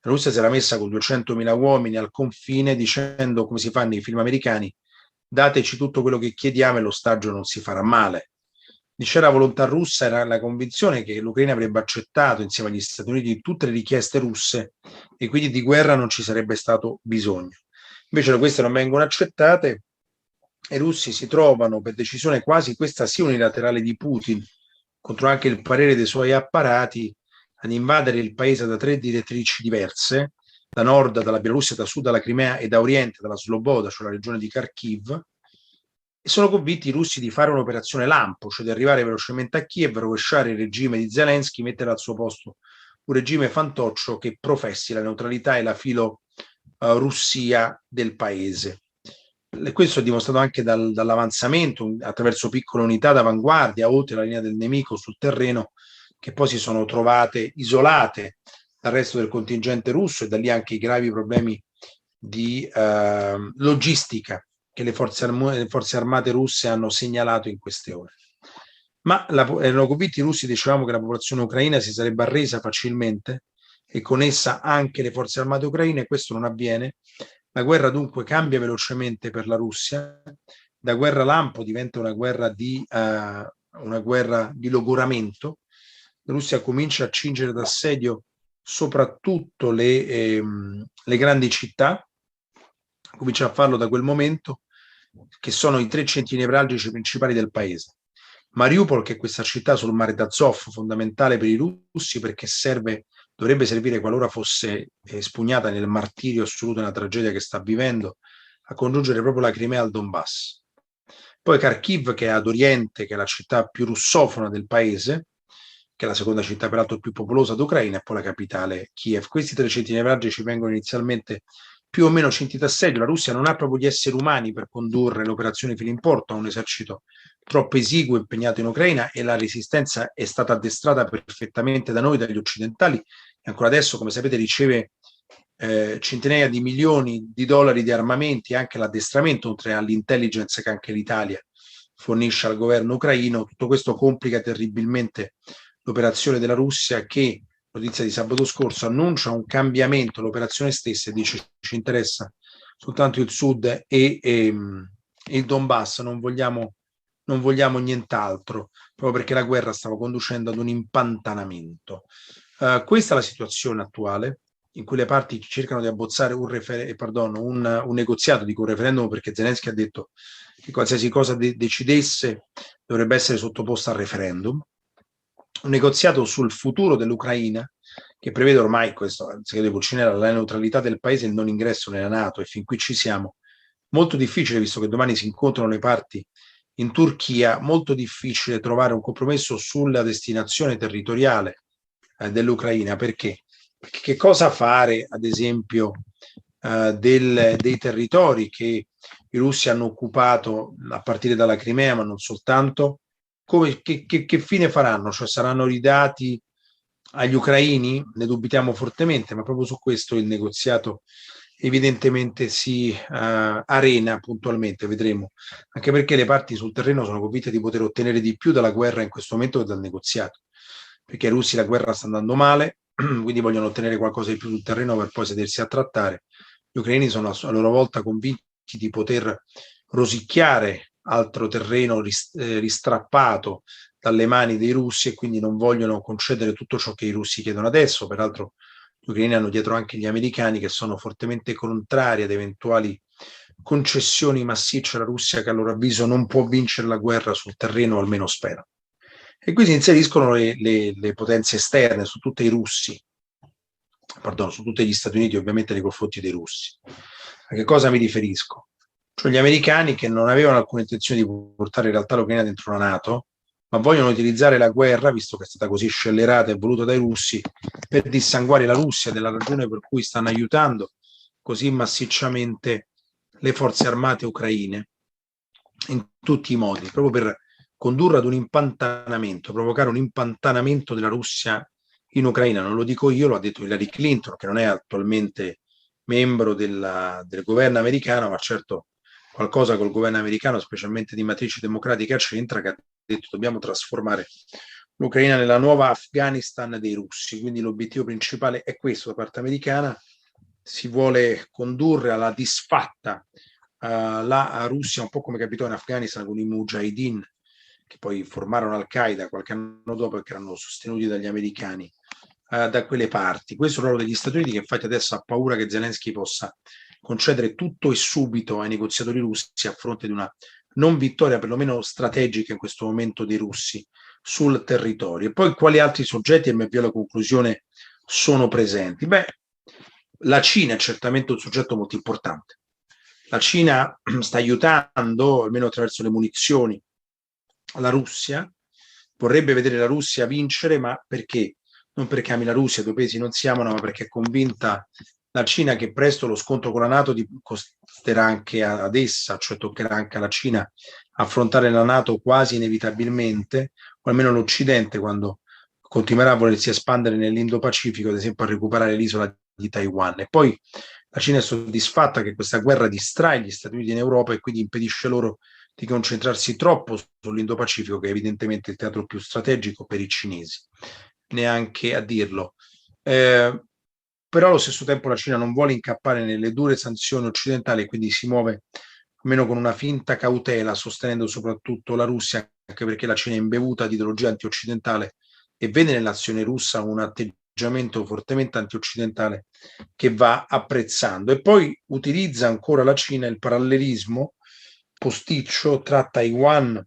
La Russia si era messa con 200.000 uomini al confine dicendo, come si fa nei film americani, dateci tutto quello che chiediamo e l'ostaggio non si farà male. C'era volontà russa, era la convinzione che l'Ucraina avrebbe accettato insieme agli Stati Uniti tutte le richieste russe e quindi di guerra non ci sarebbe stato bisogno. Invece queste non vengono accettate e i russi si trovano per decisione quasi questa sì unilaterale di Putin, contro anche il parere dei suoi apparati, ad invadere il paese da 3 direttrici diverse, da nord dalla Bielorussia, da sud dalla Crimea e da oriente dalla Sloboda, cioè la regione di Kharkiv, e sono convinti i russi di fare un'operazione lampo, cioè di arrivare velocemente a Kiev, rovesciare il regime di Zelensky, mettere al suo posto un regime fantoccio che professi la neutralità e la filorussia del paese. E questo è dimostrato anche dall'avanzamento attraverso piccole unità d'avanguardia oltre la linea del nemico sul terreno, che poi si sono trovate isolate dal resto del contingente russo e da lì anche i gravi problemi di logistica che le forze armate russe hanno segnalato in queste ore. Ma erano convinti i russi, dicevamo, che la popolazione ucraina si sarebbe arresa facilmente e con essa anche le forze armate ucraine. Questo non avviene. La guerra dunque cambia velocemente per la Russia. Da guerra lampo diventa una guerra di logoramento. La Russia comincia a cingere d'assedio soprattutto le grandi città, comincia a farlo da quel momento, che sono i 3 centri nevralgici principali del paese. Mariupol, che è questa città sul mare d'Azov, fondamentale per i russi perché dovrebbe servire, qualora fosse espugnata nel martirio assoluto nella tragedia che sta vivendo, a congiungere proprio la Crimea al Donbass. Poi Kharkiv, che è ad oriente, che è la città più russofona del paese, che è la seconda città peraltro più popolosa d'Ucraina, e poi la capitale Kiev. Questi 3 centri nevralgici ci vengono inizialmente più o meno cinti d'assedio. La Russia non ha proprio gli esseri umani per condurre le operazioni fino in porto, ha un esercito troppo esiguo impegnato in Ucraina, e la resistenza è stata addestrata perfettamente da noi, dagli occidentali, e ancora adesso, come sapete, riceve centinaia di milioni di dollari di armamenti, anche l'addestramento, oltre all'intelligence che anche l'Italia fornisce al governo ucraino. Tutto questo complica terribilmente l'operazione della Russia, che, notizia di sabato scorso, annuncia un cambiamento l'operazione stessa e dice: ci interessa soltanto il sud e il Donbass, non vogliamo nient'altro, proprio perché la guerra stava conducendo ad un impantanamento. Questa è la situazione attuale, in cui le parti cercano di abbozzare un negoziato, dico un referendum perché Zelensky ha detto che qualsiasi cosa decidesse dovrebbe essere sottoposta al referendum. Un negoziato sul futuro dell'Ucraina, che prevede ormai, questo il segreto di Pulcinella, la neutralità del paese e il non ingresso nella NATO, e fin qui ci siamo. Molto difficile, visto che domani si incontrano le parti in Turchia, molto difficile trovare un compromesso sulla destinazione territoriale dell'Ucraina. Perché? Perché che cosa fare, ad esempio, dei territori che i russi hanno occupato a partire dalla Crimea, ma non soltanto? Che fine faranno? Cioè, saranno ridati agli ucraini? Ne dubitiamo fortemente, ma proprio su questo il negoziato evidentemente si arena puntualmente, vedremo, anche perché le parti sul terreno sono convinte di poter ottenere di più dalla guerra in questo momento che dal negoziato, perché ai russi la guerra sta andando male, quindi vogliono ottenere qualcosa di più sul terreno per poi sedersi a trattare. Gli ucraini sono a loro volta convinti di poter rosicchiare altro terreno ristrappato dalle mani dei russi, e quindi non vogliono concedere tutto ciò che i russi chiedono adesso. Peraltro gli ucraini hanno dietro anche gli americani, che sono fortemente contrari ad eventuali concessioni massicce alla Russia, che a loro avviso non può vincere la guerra sul terreno, almeno spera. E qui si inseriscono le potenze esterne, su tutti i russi, su tutti gli Stati Uniti, ovviamente nei confronti dei russi. A che cosa mi riferisco? Cioè gli americani, che non avevano alcuna intenzione di portare in realtà l'Ucraina dentro la NATO, ma vogliono utilizzare la guerra, visto che è stata così scellerata e voluta dai russi, per dissanguare la Russia, della ragione per cui stanno aiutando così massicciamente le forze armate ucraine in tutti i modi, proprio per condurre ad un impantanamento, provocare un impantanamento della Russia in Ucraina. Non lo dico io, lo ha detto Hillary Clinton, che non è attualmente membro del governo americano, ma certo qualcosa col governo americano, specialmente di matrice democratica, c'entra, che ha detto: dobbiamo trasformare l'Ucraina nella nuova Afghanistan dei russi. Quindi l'obiettivo principale è questo da parte americana: si vuole condurre alla disfatta la Russia, un po' come capitò in Afghanistan con i Mujahideen, che poi formarono Al-Qaeda qualche anno dopo e che erano sostenuti dagli americani da quelle parti. Questo è il ruolo degli Stati Uniti, che infatti adesso ha paura che Zelensky possa concedere tutto e subito ai negoziatori russi, a fronte di una non vittoria perlomeno strategica in questo momento dei russi sul territorio. E poi quali altri soggetti, e mi avvio alla conclusione, sono presenti? Beh, la Cina è certamente un soggetto molto importante. La Cina sta aiutando, almeno attraverso le munizioni, la Russia, vorrebbe vedere la Russia vincere, ma perché? Non perché ami la Russia, due pesi non si amano, ma perché è convinta la Cina che presto lo scontro con la NATO costerà anche ad essa, cioè toccherà anche alla Cina affrontare la NATO quasi inevitabilmente, o almeno l'Occidente, quando continuerà a volersi espandere nell'Indo-Pacifico, ad esempio a recuperare l'isola di Taiwan. E poi la Cina è soddisfatta che questa guerra distrae gli Stati Uniti in Europa e quindi impedisce loro di concentrarsi troppo sull'Indo-Pacifico, che è evidentemente il teatro più strategico per i cinesi, neanche a dirlo. Però allo stesso tempo la Cina non vuole incappare nelle dure sanzioni occidentali e quindi si muove almeno con una finta cautela, sostenendo soprattutto la Russia, anche perché la Cina è imbevuta di ideologia antioccidentale e vede nell'azione russa un atteggiamento fortemente antioccidentale che va apprezzando. E poi utilizza ancora la Cina il parallelismo posticcio tra Taiwan,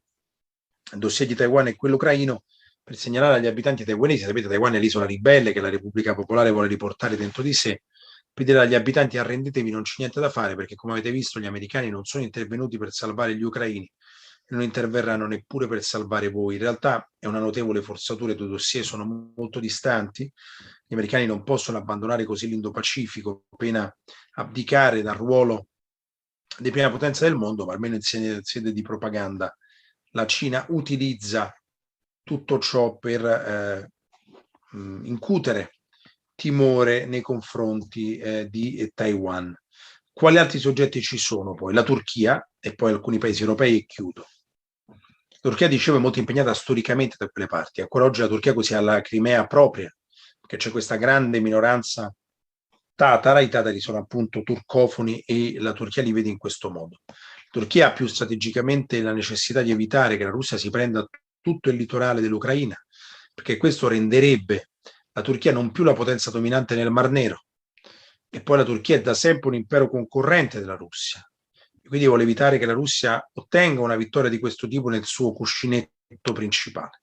il dossier di Taiwan e quello ucraino, per segnalare agli abitanti taiwanesi: sapete, Taiwan è l'isola ribelle che la Repubblica Popolare vuole riportare dentro di sé, per dire agli abitanti: arrendetevi, non c'è niente da fare, perché come avete visto gli americani non sono intervenuti per salvare gli ucraini, non interverranno neppure per salvare voi. In realtà è una notevole forzatura, i due dossier sono molto distanti, gli americani non possono abbandonare così l'Indo-Pacifico, appena abdicare dal ruolo di prima potenza del mondo, ma almeno in sede di propaganda la Cina utilizza tutto ciò per incutere timore nei confronti di Taiwan. Quali altri soggetti ci sono poi? La Turchia e poi alcuni paesi europei, e chiudo. La Turchia, dicevo, è molto impegnata storicamente da quelle parti. Ancora oggi la Turchia così ha la Crimea propria, perché c'è questa grande minoranza tatara, i tatari sono appunto turcofoni e la Turchia li vede in questo modo. La Turchia ha più strategicamente la necessità di evitare che la Russia si prenda tutto il litorale dell'Ucraina, perché questo renderebbe la Turchia non più la potenza dominante nel Mar Nero, e poi la Turchia è da sempre un impero concorrente della Russia, quindi vuole evitare che la Russia ottenga una vittoria di questo tipo nel suo cuscinetto principale.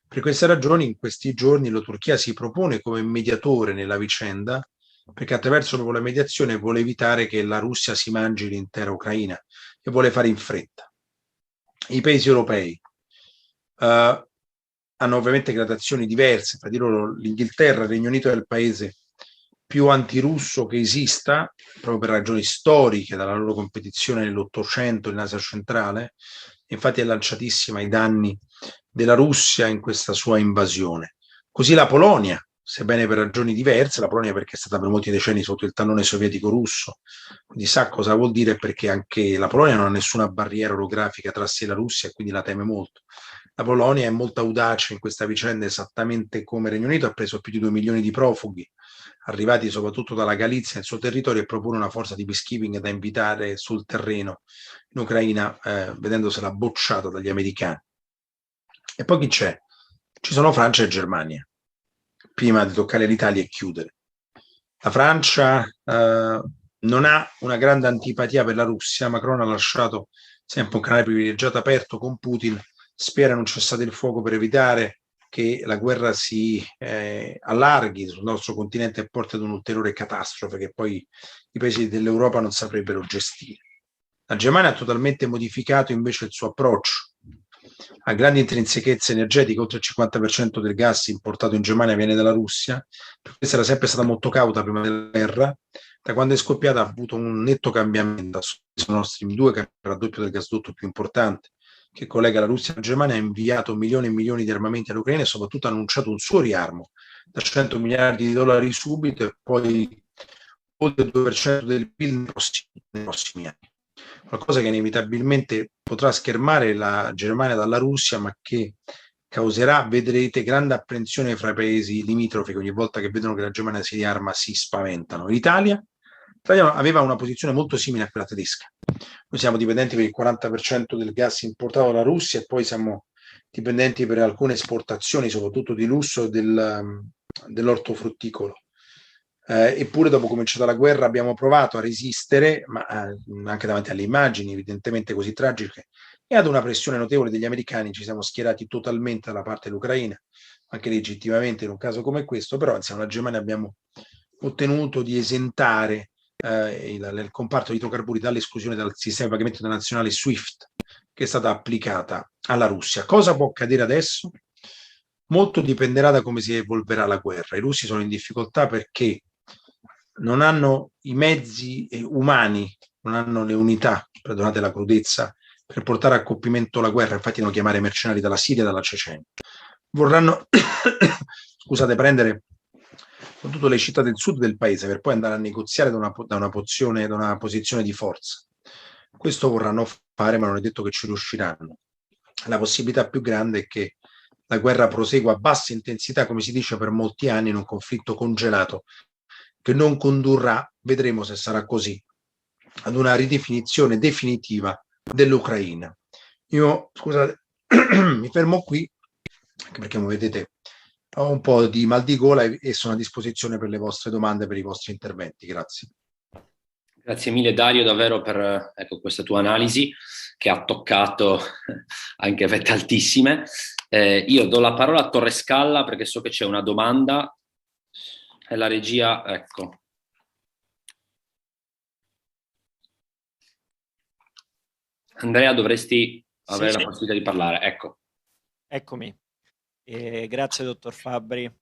Per queste ragioni in questi giorni la Turchia si propone come mediatore nella vicenda, perché attraverso la mediazione vuole evitare che la Russia si mangi l'intera Ucraina e vuole fare in fretta. I paesi europei hanno ovviamente gradazioni diverse, tra di loro l'Inghilterra, il Regno Unito è il paese più antirusso che esista, proprio per ragioni storiche, dalla loro competizione nell'Ottocento in Asia centrale, infatti è lanciatissima ai danni della Russia in questa sua invasione. Così la Polonia, sebbene per ragioni diverse, la Polonia perché è stata per molti decenni sotto il tallone sovietico russo, quindi sa cosa vuol dire, perché anche la Polonia non ha nessuna barriera orografica tra sé e la Russia e quindi la teme molto. La Polonia è molto audace in questa vicenda, esattamente come il Regno Unito, ha preso più di 2 milioni di profughi, arrivati soprattutto dalla Galizia nel suo territorio, e propone una forza di peacekeeping da invitare sul terreno in Ucraina, vedendosela bocciata dagli americani. E poi chi c'è? Ci sono Francia e Germania, prima di toccare l'Italia e chiudere. La Francia non ha una grande antipatia per la Russia. Macron ha lasciato sempre un canale privilegiato aperto con Putin, spera in un cessate il fuoco per evitare che la guerra si allarghi sul nostro continente e porti ad un'ulteriore catastrofe che poi i paesi dell'Europa non saprebbero gestire. La Germania ha totalmente modificato invece il suo approccio. Ha grandi intrinsechezze energetiche, oltre il 50% del gas importato in Germania viene dalla Russia, per questo era sempre stata molto cauta prima della guerra. Da quando è scoppiata ha avuto un netto cambiamento. Sono Nord Stream 2, che è il raddoppio del gasdotto più importante che collega la Russia alla Germania, ha inviato milioni e milioni di armamenti all'Ucraina e soprattutto ha annunciato un suo riarmo da 100 miliardi di dollari subito e poi oltre il 2% del PIL nei prossimi anni. Qualcosa che inevitabilmente potrà schermare la Germania dalla Russia, ma che causerà, vedrete, grande apprensione fra i paesi limitrofi, che ogni volta che vedono che la Germania si riarma si spaventano. L'Italia aveva una posizione molto simile a quella tedesca. Noi siamo dipendenti per il 40% del gas importato dalla Russia e poi siamo dipendenti per alcune esportazioni, soprattutto di lusso, dell'ortofrutticolo. Eppure dopo cominciata la guerra abbiamo provato a resistere, ma anche davanti alle immagini evidentemente così tragiche e ad una pressione notevole degli americani ci siamo schierati totalmente dalla parte dell'Ucraina, anche legittimamente in un caso come questo, però insieme alla Germania abbiamo ottenuto di esentare il comparto di idrocarburi dall'esclusione dal sistema di pagamento internazionale SWIFT che è stata applicata alla Russia. Cosa può accadere adesso? Molto dipenderà da come si evolverà la guerra. I russi sono in difficoltà perché non hanno i mezzi umani, non hanno le unità, perdonate la crudezza, per portare a compimento la guerra. Infatti devono chiamare mercenari dalla Siria e dalla Cecenia. Vorranno scusate, prendere soprattutto le città del sud del paese per poi andare a negoziare da una posizione di forza. Questo vorranno fare, ma non è detto che ci riusciranno. La possibilità più grande è che la guerra prosegua a bassa intensità, come si dice, per molti anni in un conflitto congelato che non condurrà, vedremo se sarà così, ad una ridefinizione definitiva dell'Ucraina. Io, scusate, mi fermo qui, anche perché come vedete ho un po' di mal di gola e sono a disposizione per le vostre domande, per i vostri interventi. Grazie. Grazie mille Dario davvero per questa tua analisi che ha toccato anche vette altissime. Io do la parola a Torrescalla perché so che c'è una domanda e la regia, ecco. Andrea, dovresti avere la possibilità di parlare. Ecco. Eccomi. Grazie, dottor Fabbri,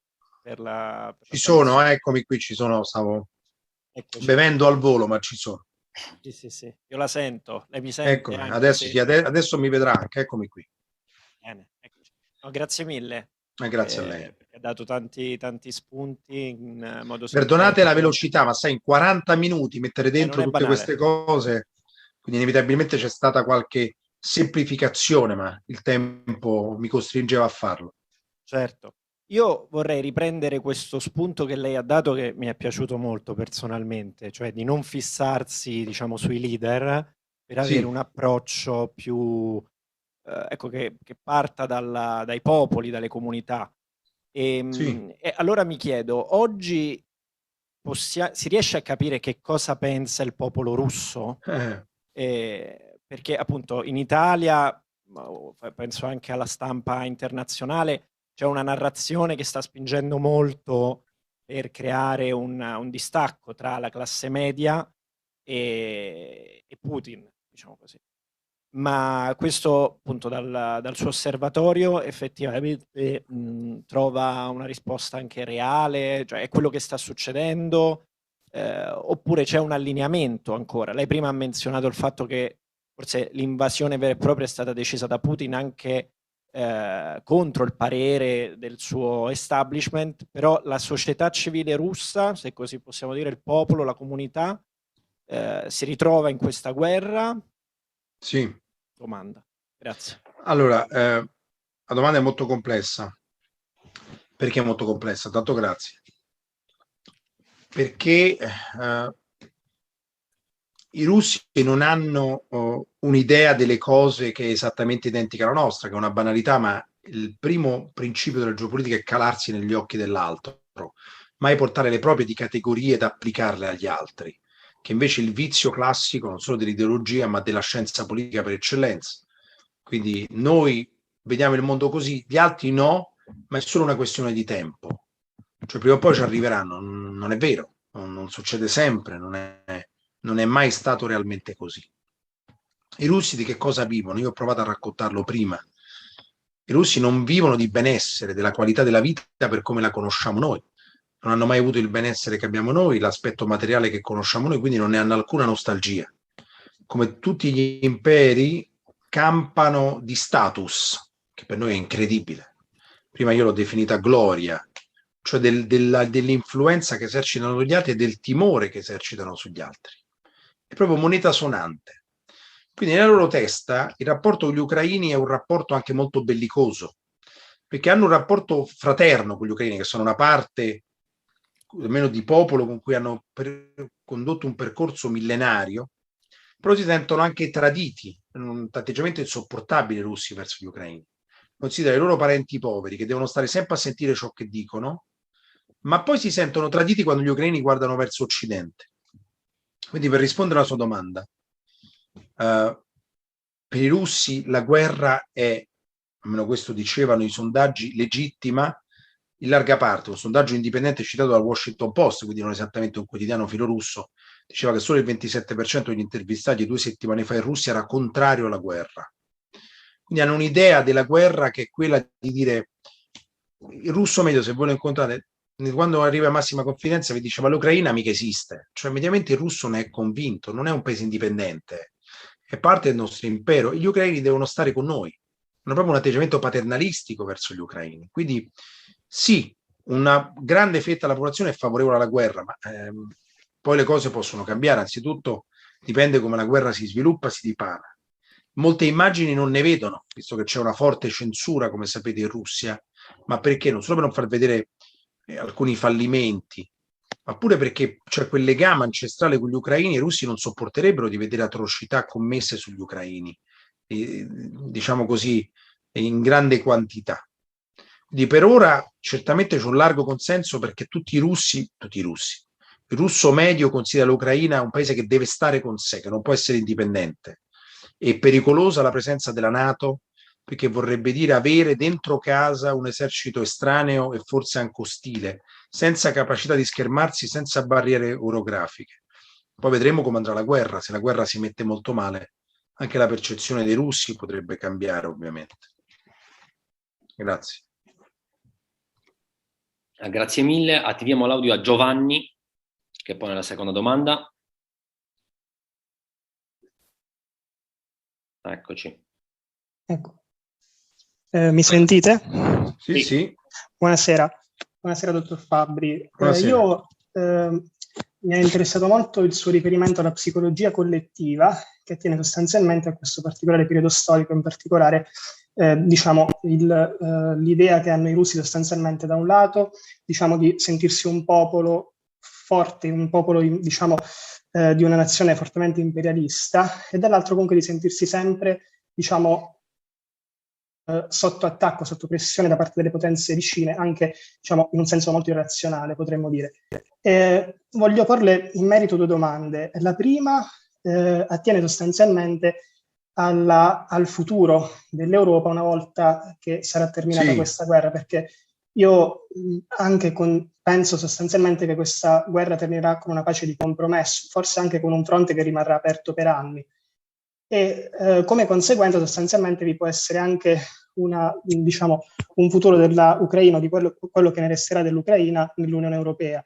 per la Ci sono, eccomi qui, ci sono, stavo bevendo al volo, ma ci sono. Sì, io la sento, lei mi sente? Eccomi, adesso mi vedrà anche, eccomi qui. Bene, eccoci. No, grazie mille. Grazie a lei. Ha dato tanti spunti in modo Perdonate la velocità, ma sai, in 40 minuti mettere dentro tutte queste cose, quindi inevitabilmente c'è stata qualche semplificazione, ma il tempo mi costringeva a farlo. Certo. Io vorrei riprendere questo spunto che lei ha dato, che mi è piaciuto molto personalmente, cioè di non fissarsi, diciamo, sui leader per avere un approccio più, ecco, che parta dai popoli, dalle comunità. E allora mi chiedo, oggi si riesce a capire che cosa pensa il popolo russo? Perché appunto in Italia, penso anche alla stampa internazionale, c'è una narrazione che sta spingendo molto per creare un distacco tra la classe media e Putin, diciamo così. Ma questo appunto dal suo osservatorio effettivamente trova una risposta anche reale, cioè è quello che sta succedendo, oppure c'è un allineamento ancora? Lei prima ha menzionato il fatto che forse l'invasione vera e propria è stata decisa da Putin anche contro il parere del suo establishment, però la società civile russa, se così possiamo dire, il popolo, la comunità, si ritrova in questa guerra? Sì. Domanda. Grazie. Allora, la domanda è molto complessa. Perché è molto complessa? Tanto grazie. Perché i russi non hanno un'idea delle cose che è esattamente identica alla nostra, che è una banalità, ma il primo principio della geopolitica è calarsi negli occhi dell'altro, mai portare le proprie di categorie ed applicarle agli altri, che invece è il vizio classico non solo dell'ideologia, ma della scienza politica per eccellenza. Quindi noi vediamo il mondo così, gli altri no, ma è solo una questione di tempo. Cioè prima o poi ci arriveranno, non è vero, non succede sempre, non è mai stato realmente così. I russi di che cosa vivono? Io ho provato a raccontarlo prima. I russi non vivono di benessere, della qualità della vita per come la conosciamo noi. Non hanno mai avuto il benessere che abbiamo noi, l'aspetto materiale che conosciamo noi, quindi non ne hanno alcuna nostalgia. Come tutti gli imperi, campano di status, che per noi è incredibile. Prima io l'ho definita gloria, cioè dell'influenza che esercitano gli altri e del timore che esercitano sugli altri. È proprio moneta sonante. Quindi nella loro testa il rapporto con gli ucraini è un rapporto anche molto bellicoso, perché hanno un rapporto fraterno con gli ucraini, che sono una parte almeno di popolo con cui hanno condotto un percorso millenario, però si sentono anche traditi, un atteggiamento insopportabile i russi verso gli ucraini. Considera i loro parenti poveri che devono stare sempre a sentire ciò che dicono, ma poi si sentono traditi quando gli ucraini guardano verso Occidente. Quindi per rispondere alla sua domanda, per i russi la guerra è, almeno questo dicevano i sondaggi, legittima in larga parte. Un sondaggio indipendente citato dal Washington Post, quindi non esattamente un quotidiano filorusso, diceva che solo il 27% degli intervistati 2 settimane fa in Russia era contrario alla guerra. Quindi hanno un'idea della guerra che è quella di dire, il russo medio, se voi lo incontrate, quando arriva a massima confidenza vi dice ma l'Ucraina mica esiste, cioè mediamente il russo ne è convinto, non è un paese indipendente, è parte del nostro impero e gli ucraini devono stare con noi. Hanno proprio un atteggiamento paternalistico verso gli ucraini. Quindi sì, una grande fetta della popolazione è favorevole alla guerra, ma poi le cose possono cambiare. Anzitutto dipende come la guerra si sviluppa, si dipana. Molte immagini non ne vedono, visto che c'è una forte censura, come sapete, in Russia, ma perché? Non solo per non far vedere alcuni fallimenti, ma pure perché c'è quel legame ancestrale con gli ucraini. I russi non sopporterebbero di vedere atrocità commesse sugli ucraini, diciamo così, in grande quantità. Quindi per ora certamente c'è un largo consenso perché tutti i russi, il russo medio considera l'Ucraina un paese che deve stare con sé, che non può essere indipendente. È pericolosa la presenza della NATO perché vorrebbe dire avere dentro casa un esercito estraneo e forse anche ostile, senza capacità di schermarsi, senza barriere orografiche. Poi vedremo come andrà la guerra. Se la guerra si mette molto male, anche la percezione dei russi potrebbe cambiare, ovviamente. Grazie. Grazie mille. Attiviamo l'audio a Giovanni, che pone la seconda domanda. Eccoci. Ecco. Mi sentite? Sì, sì. Buonasera. Buonasera, dottor Fabbri. Buonasera. Mi è interessato molto il suo riferimento alla psicologia collettiva, che attiene sostanzialmente a questo particolare periodo storico, in particolare diciamo l'idea che hanno i russi sostanzialmente da un lato, diciamo di sentirsi un popolo forte, un popolo diciamo di una nazione fortemente imperialista, e dall'altro comunque di sentirsi sempre diciamo sotto attacco, sotto pressione da parte delle potenze vicine, anche diciamo in un senso molto irrazionale, potremmo dire. Voglio porle in merito due domande. La prima attiene sostanzialmente al futuro dell'Europa una volta che sarà terminata questa guerra, perché io penso sostanzialmente che questa guerra terminerà con una pace di compromesso, forse anche con un fronte che rimarrà aperto per anni. E come conseguenza sostanzialmente vi può essere anche un futuro dell'Ucraina, di quello che ne resterà dell'Ucraina nell'Unione Europea.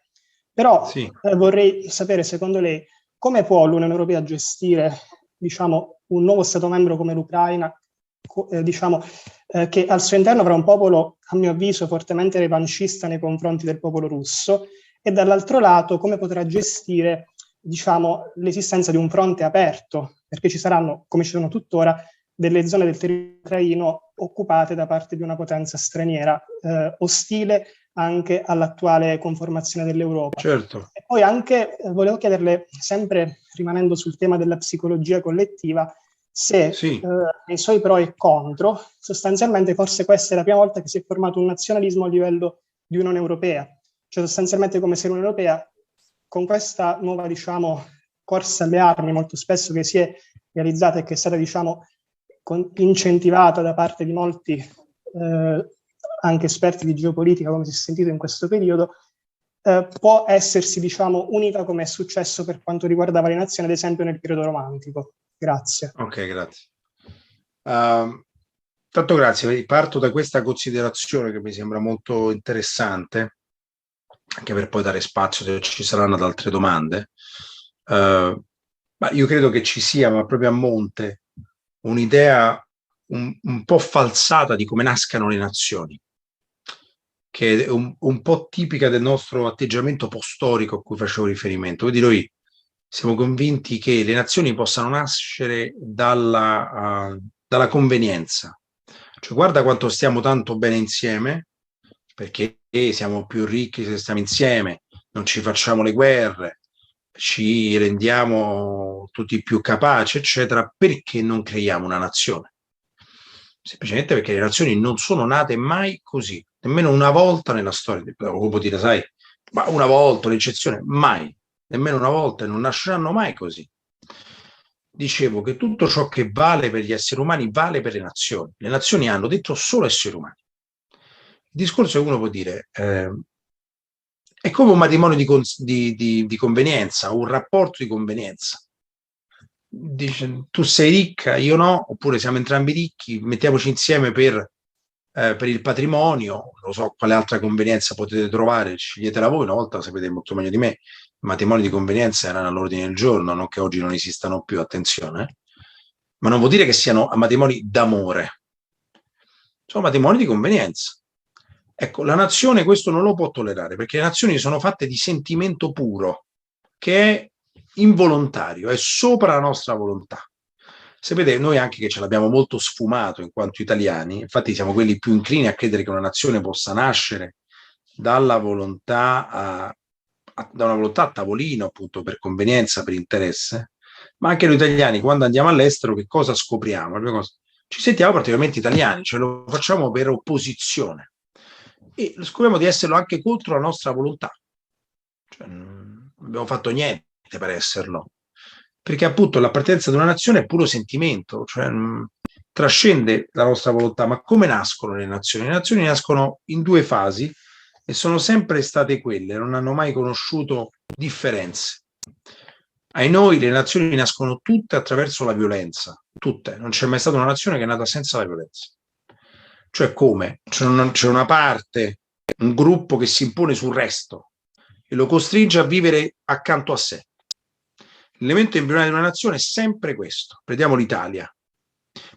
Però vorrei sapere, secondo lei, come può l'Unione Europea gestire diciamo, un nuovo Stato membro come l'Ucraina, che al suo interno avrà un popolo, a mio avviso, fortemente revanchista nei confronti del popolo russo, e dall'altro lato come potrà gestire diciamo, l'esistenza di un fronte aperto, perché ci saranno, come ci sono tuttora, delle zone del territorio ucraino occupate da parte di una potenza straniera, ostile anche all'attuale conformazione dell'Europa. Certo. E poi anche volevo chiederle, sempre rimanendo sul tema della psicologia collettiva, se nei suoi pro e contro, sostanzialmente forse questa è la prima volta che si è formato un nazionalismo a livello di Unione Europea, cioè sostanzialmente come se l'Unione Europea, con questa nuova diciamo corsa alle armi molto spesso che si è realizzata e che è stata diciamo incentivata da parte di molti anche esperti di geopolitica, come si è sentito in questo periodo, può essersi diciamo unita come è successo per quanto riguardava le nazioni, ad esempio nel periodo romantico. Grazie. Ok, grazie. Tanto grazie. Parto da questa considerazione che mi sembra molto interessante, anche per poi dare spazio se ci saranno ad altre domande. Ma io credo che ci sia, ma proprio a monte, un'idea un po' falsata di come nascano le nazioni, che è un po' tipica del nostro atteggiamento post-storico a cui facevo riferimento. Quindi noi siamo convinti che le nazioni possano nascere dalla convenienza. Cioè, guarda quanto stiamo tanto bene insieme, perché siamo più ricchi se stiamo insieme, non ci facciamo le guerre, ci rendiamo tutti più capaci, eccetera. Perché non creiamo una nazione? Semplicemente perché le nazioni non sono nate mai così, nemmeno una volta nella storia. Come può dire, sai, ma una volta, un'eccezione, mai, nemmeno una volta, e non nasceranno mai così. Dicevo che tutto ciò che vale per gli esseri umani vale per le nazioni. Le nazioni hanno dentro solo esseri umani. Il discorso che uno può dire è come un matrimonio di convenienza, un rapporto di convenienza. Dice, tu sei ricca, io no, oppure siamo entrambi ricchi, mettiamoci insieme per il patrimonio, non so quale altra convenienza potete trovare, sceglietela voi. Una volta, sapete molto meglio di me, i matrimoni di convenienza erano all'ordine del giorno, non che oggi non esistano più, attenzione, ma non vuol dire che siano matrimoni d'amore, sono matrimoni di convenienza. Ecco, la nazione questo non lo può tollerare, perché le nazioni sono fatte di sentimento puro, che è involontario, è sopra la nostra volontà. Sapete, noi anche che ce l'abbiamo molto sfumato in quanto italiani, infatti siamo quelli più inclini a credere che una nazione possa nascere dalla volontà da una volontà a tavolino, appunto, per convenienza, per interesse. Ma anche noi italiani, quando andiamo all'estero, che cosa scopriamo? Ci sentiamo particolarmente italiani, cioè lo facciamo per opposizione. E scopriamo di esserlo anche contro la nostra volontà. Cioè, non abbiamo fatto niente per esserlo, perché appunto l'appartenenza ad una nazione è puro sentimento, cioè trascende la nostra volontà. Ma come nascono le nazioni? Le nazioni nascono in due fasi e sono sempre state quelle, non hanno mai conosciuto differenze. Ai noi le nazioni nascono tutte attraverso la violenza, tutte, non c'è mai stata una nazione che è nata senza la violenza. Cioè come? C'è una parte, un gruppo che si impone sul resto e lo costringe a vivere accanto a sé. L'elemento embrionale di una nazione è sempre questo. Prendiamo l'Italia.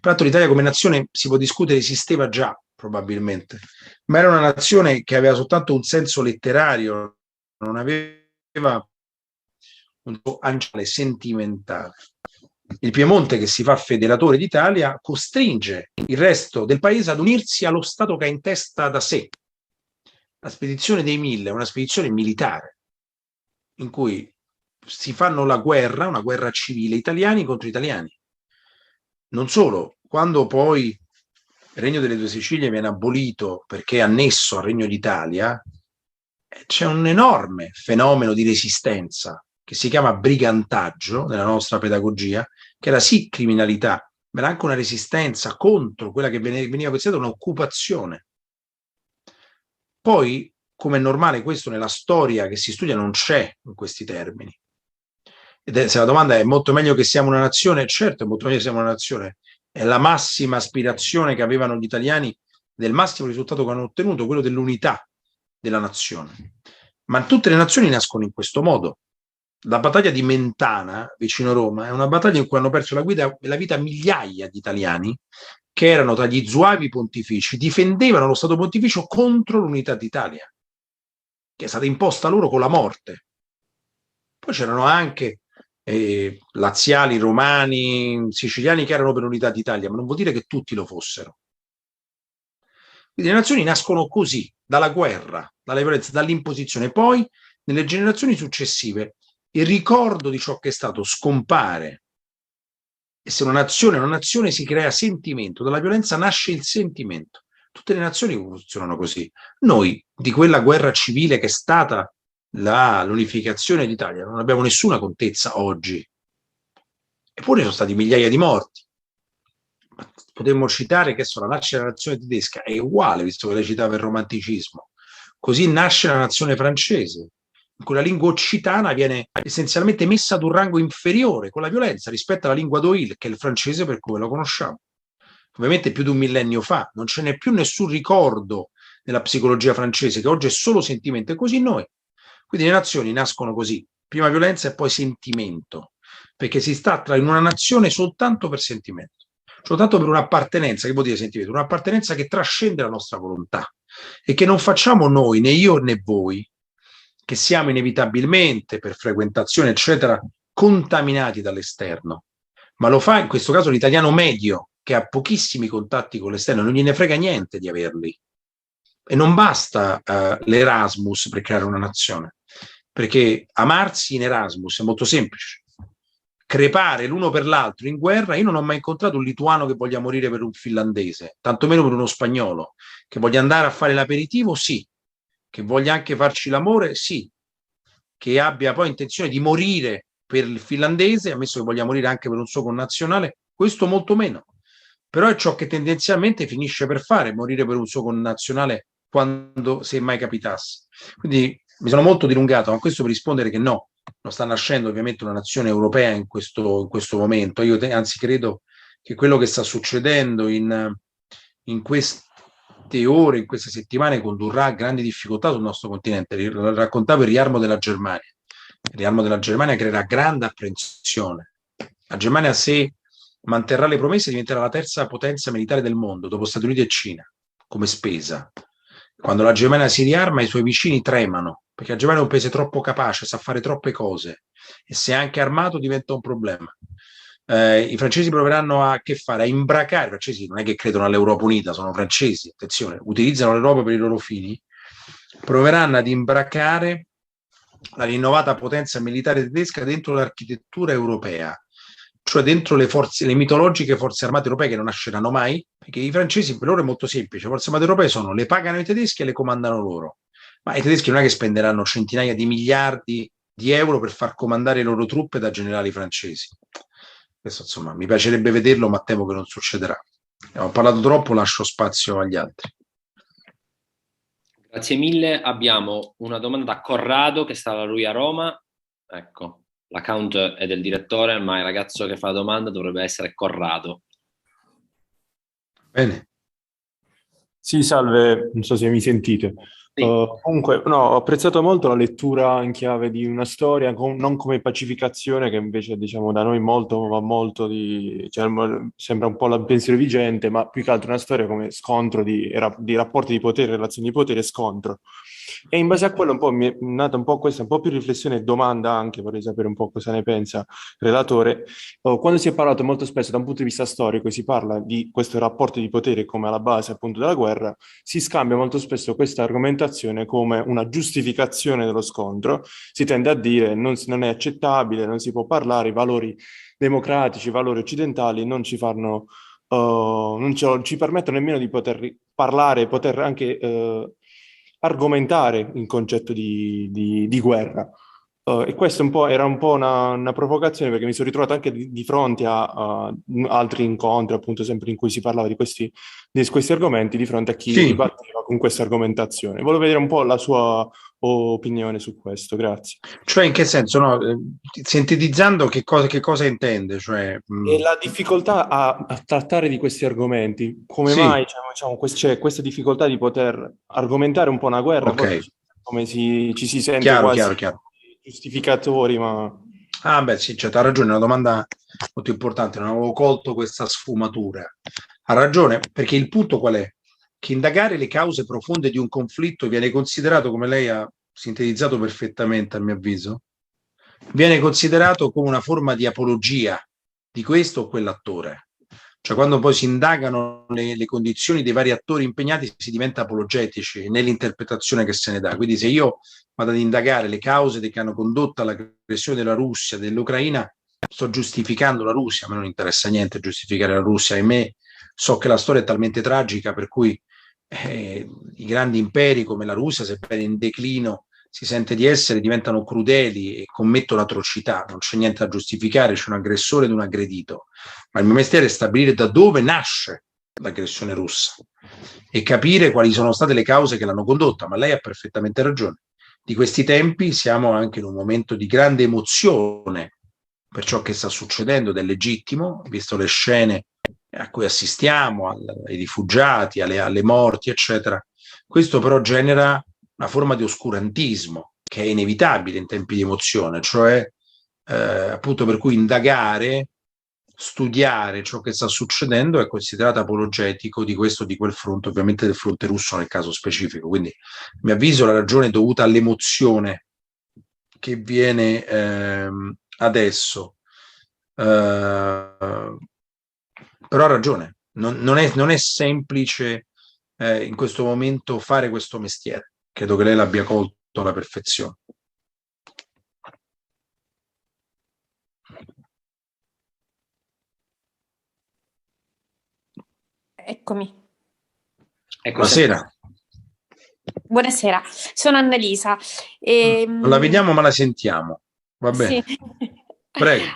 Peraltro l'Italia come nazione, si può discutere, esisteva già probabilmente, ma era una nazione che aveva soltanto un senso letterario, non aveva un angelo sentimentale. Il Piemonte, che si fa federatore d'Italia, costringe il resto del paese ad unirsi allo Stato che ha in testa da sé. La spedizione dei 1000 è una spedizione militare in cui si fanno la guerra, una guerra civile, italiani contro italiani. Non solo, quando poi il Regno delle Due Sicilie viene abolito perché è annesso al Regno d'Italia, c'è un enorme fenomeno di resistenza che si chiama brigantaggio nella nostra pedagogia, che era sì criminalità, ma era anche una resistenza contro quella che veniva considerata un'occupazione. Poi, come è normale, questo nella storia che si studia non c'è in questi termini. Se la domanda è molto meglio che siamo una nazione, certo è molto meglio che siamo una nazione, è la massima aspirazione che avevano gli italiani del massimo risultato che hanno ottenuto, quello dell'unità della nazione. Ma tutte le nazioni nascono in questo modo. La battaglia di Mentana, vicino Roma, è una battaglia in cui hanno perso la vita migliaia di italiani che erano tra gli zuavi pontifici, difendevano lo Stato pontificio contro l'unità d'Italia, che è stata imposta loro con la morte. Poi c'erano anche laziali, romani, siciliani che erano per l'unità d'Italia, ma non vuol dire che tutti lo fossero. Quindi le nazioni nascono così, dalla guerra, dalla violenza, dall'imposizione. Poi, nelle generazioni successive, il ricordo di ciò che è stato scompare. E se una nazione si crea sentimento, dalla violenza nasce il sentimento. Tutte le nazioni funzionano così. Noi, di quella guerra civile che è stata l'unificazione d'Italia, non abbiamo nessuna contezza oggi. Eppure sono stati migliaia di morti. Potremmo citare che la nascita della nazione tedesca è uguale, visto che lei citava il romanticismo. Così nasce la nazione francese, in cui la lingua occitana viene essenzialmente messa ad un rango inferiore con la violenza rispetto alla lingua d'Oil, che è il francese per come lo conosciamo. Ovviamente più di un millennio fa, non ce n'è più nessun ricordo nella psicologia francese, che oggi è solo sentimento, e così noi. Quindi le nazioni nascono così, prima violenza e poi sentimento, perché si sta in una nazione soltanto per sentimento, soltanto per un'appartenenza, che vuol dire sentimento? Un'appartenenza che trascende la nostra volontà e che non facciamo noi, né io né voi, che siamo inevitabilmente, per frequentazione, eccetera, contaminati dall'esterno, ma lo fa in questo caso l'italiano medio, che ha pochissimi contatti con l'esterno, non gliene frega niente di averli. E non basta l'Erasmus per creare una nazione, perché amarsi in Erasmus è molto semplice. Crepare l'uno per l'altro in guerra, io non ho mai incontrato un lituano che voglia morire per un finlandese, tantomeno per uno spagnolo, che voglia andare a fare l'aperitivo, sì, che voglia anche farci l'amore, sì, che abbia poi intenzione di morire per il finlandese, ammesso che voglia morire anche per un suo connazionale, questo molto meno. Però è ciò che tendenzialmente finisce per fare, morire per un suo connazionale quando, se mai capitasse. Quindi mi sono molto dilungato, ma questo per rispondere che no, non sta nascendo ovviamente una nazione europea in questo momento. Io anzi credo che quello che sta succedendo in queste ore, in queste settimane, condurrà a grandi difficoltà sul nostro continente. Raccontavo il riarmo della Germania. Il riarmo della Germania creerà grande apprensione. La Germania, se manterrà le promesse, diventerà la terza potenza militare del mondo, dopo Stati Uniti e Cina, come spesa. Quando la Germania si riarma, i suoi vicini tremano, perché la Germania è un paese troppo capace, sa fare troppe cose, e se è anche armato diventa un problema. I francesi proveranno a imbracare. I francesi non è che credono all'Europa unita, sono francesi, attenzione, utilizzano l'Europa per i loro fini. Proveranno ad imbracare la rinnovata potenza militare tedesca dentro l'architettura europea, cioè dentro le mitologiche forze armate europee che non nasceranno mai, perché i francesi per loro è molto semplice, le forze armate europee le pagano i tedeschi e le comandano loro, ma i tedeschi non è che spenderanno centinaia di miliardi di euro per far comandare le loro truppe da generali francesi. Questo insomma mi piacerebbe vederlo, ma temo che non succederà. Ho parlato troppo, lascio spazio agli altri. Grazie mille. Abbiamo una domanda da Corrado che sta da lui a Roma. Ecco. l'account è del direttore, ma il ragazzo che fa la domanda dovrebbe essere Corrado. Bene. Sì, salve, non so se mi sentite. Sì. Comunque, no, ho apprezzato molto la lettura in chiave di una storia, non come pacificazione, che invece, diciamo, da noi va molto cioè, sembra un po' il pensiero vigente, ma più che altro una storia come scontro di rapporti di potere, relazioni di potere e scontro. E in base a quello un po' mi è nata un po' questa, un po' più riflessione e domanda anche, vorrei sapere un po' cosa ne pensa il relatore. Quando si è parlato molto spesso da un punto di vista storico e si parla di questo rapporto di potere come alla base appunto della guerra, si scambia molto spesso questa argomentazione come una giustificazione dello scontro. Si tende a dire non è accettabile, non si può parlare, i valori democratici, i valori occidentali non ci fanno, non ci permettono nemmeno di poter parlare, poter anche argomentare il concetto di guerra. E questo era un po' una provocazione, perché mi sono ritrovato anche di fronte a altri incontri, appunto, sempre in cui si parlava di questi argomenti, di fronte a chi Sì. dibatteva con questa argomentazione. Volevo vedere un po' la sua opinione su questo, grazie. Cioè, in che senso, no? Sintetizzando, che cosa intende? Cioè, E la difficoltà a trattare di questi argomenti, come Sì. mai diciamo, c'è questa difficoltà di poter argomentare un po' una guerra, Ok. forse come ci si sente Chiaro, quasi chiaro. giustificatori, ma... Ah, beh, sì, cioè, ha ragione, è una domanda molto importante, non avevo colto questa sfumatura. Ha ragione, perché il punto qual è? Che indagare le cause profonde di un conflitto viene considerato, come lei ha sintetizzato perfettamente, a mio avviso, viene considerato come una forma di apologia di questo o quell'attore. Cioè, quando poi si indagano le condizioni dei vari attori impegnati, si diventa apologetici nell'interpretazione che se ne dà. Quindi se io vado ad indagare le cause che hanno condotto all'aggressione della Russia, dell'Ucraina, sto giustificando la Russia. A me non interessa niente giustificare la Russia, ahimè, so che la storia è talmente tragica per cui i grandi imperi come la Russia, sebbene in declino si sente di essere, diventano crudeli e commettono atrocità. Non c'è niente da giustificare, c'è un aggressore ed un aggredito. Ma il mio mestiere è stabilire da dove nasce l'aggressione russa e capire quali sono state le cause che l'hanno condotta. Ma lei ha perfettamente ragione. Di questi tempi siamo anche in un momento di grande emozione per ciò che sta succedendo, ed è legittimo, visto le scene a cui assistiamo, ai rifugiati, alle morti, eccetera. Questo però genera una forma di oscurantismo che è inevitabile in tempi di emozione, cioè appunto per cui indagare, studiare ciò che sta succedendo è considerato apologetico di questo o di quel fronte, ovviamente del fronte russo nel caso specifico. Quindi, a mio avviso, la ragione è dovuta all'emozione che viene adesso. Però ha ragione, non è semplice in questo momento fare questo mestiere. Credo che lei l'abbia colto alla perfezione. Eccomi. Buonasera. Buonasera, sono Annalisa. Non la vediamo ma la sentiamo. Va bene. Sì. Prego.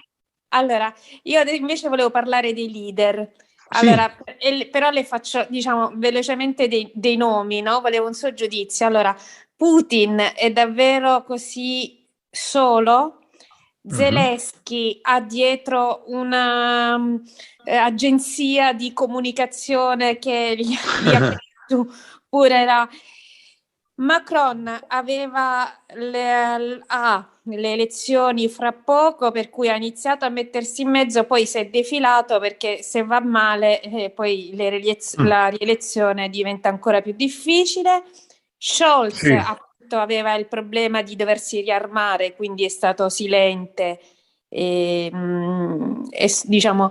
Allora, io invece volevo parlare dei leader. Allora, sì. Però le faccio, diciamo, velocemente dei nomi, no? Volevo un suo giudizio. Allora, Putin è davvero così solo? Zelensky ha dietro una agenzia di comunicazione che gli ha chiesto pure la... Macron aveva le elezioni fra poco, per cui ha iniziato a mettersi in mezzo, poi si è defilato perché se va male poi la rielezione diventa ancora più difficile. Scholz appunto aveva il problema di doversi riarmare, quindi è stato silente e diciamo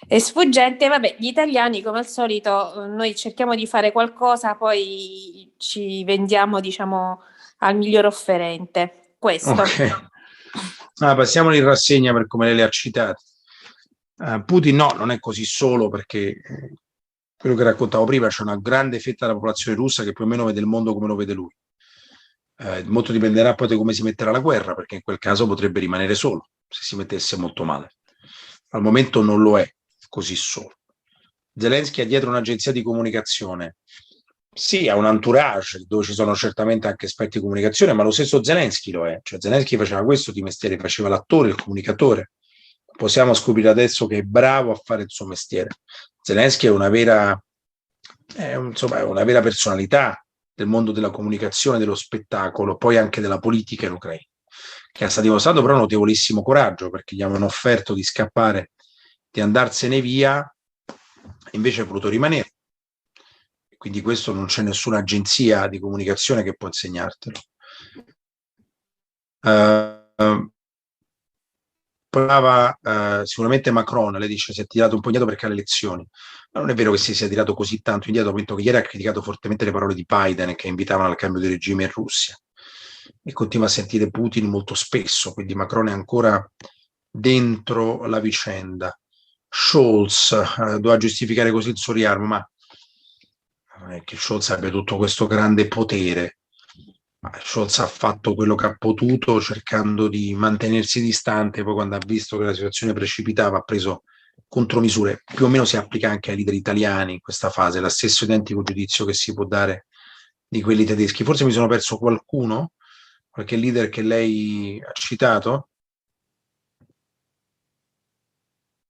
è sfuggente. Vabbè, gli italiani come al solito noi cerchiamo di fare qualcosa, poi ci vendiamo, diciamo, al miglior offerente. Questo. Okay. Passiamo in rassegna per come lei le ha citate. Putin no, non è così solo, perché quello che raccontavo prima, c'è una grande fetta della popolazione russa che più o meno vede il mondo come lo vede lui. Molto dipenderà poi da come si metterà la guerra, perché in quel caso potrebbe rimanere solo se si mettesse molto male. Al momento non lo è così solo. Zelensky ha dietro un'agenzia di comunicazione. Sì, ha un entourage dove ci sono certamente anche esperti di comunicazione, ma lo stesso Zelensky lo è. Cioè, Zelensky faceva questo di mestiere, faceva l'attore, il comunicatore. Possiamo scoprire adesso che è bravo a fare il suo mestiere. Zelensky insomma, è una vera personalità del mondo della comunicazione, dello spettacolo, poi anche della politica in Ucraina, che sta dimostrando però notevolissimo coraggio, perché gli avevano offerto di scappare, di andarsene via, invece ha voluto rimanere. Quindi questo non c'è nessuna agenzia di comunicazione che può insegnartelo. Sicuramente Macron, lei dice si è tirato un po' indietro perché ha le elezioni, ma non è vero che si sia tirato così tanto indietro, penso che ieri ha criticato fortemente le parole di Biden che invitavano al cambio di regime in Russia e continua a sentire Putin molto spesso, quindi Macron è ancora dentro la vicenda. Scholz doveva giustificare così il suo riarmo, ma non è che Scholz abbia tutto questo grande potere. Scholz ha fatto quello che ha potuto cercando di mantenersi distante, poi quando ha visto che la situazione precipitava ha preso contromisure. Più o meno si applica anche ai leader italiani in questa fase, lo stesso identico giudizio che si può dare di quelli tedeschi. Forse mi sono perso qualcuno, qualche leader che lei ha citato?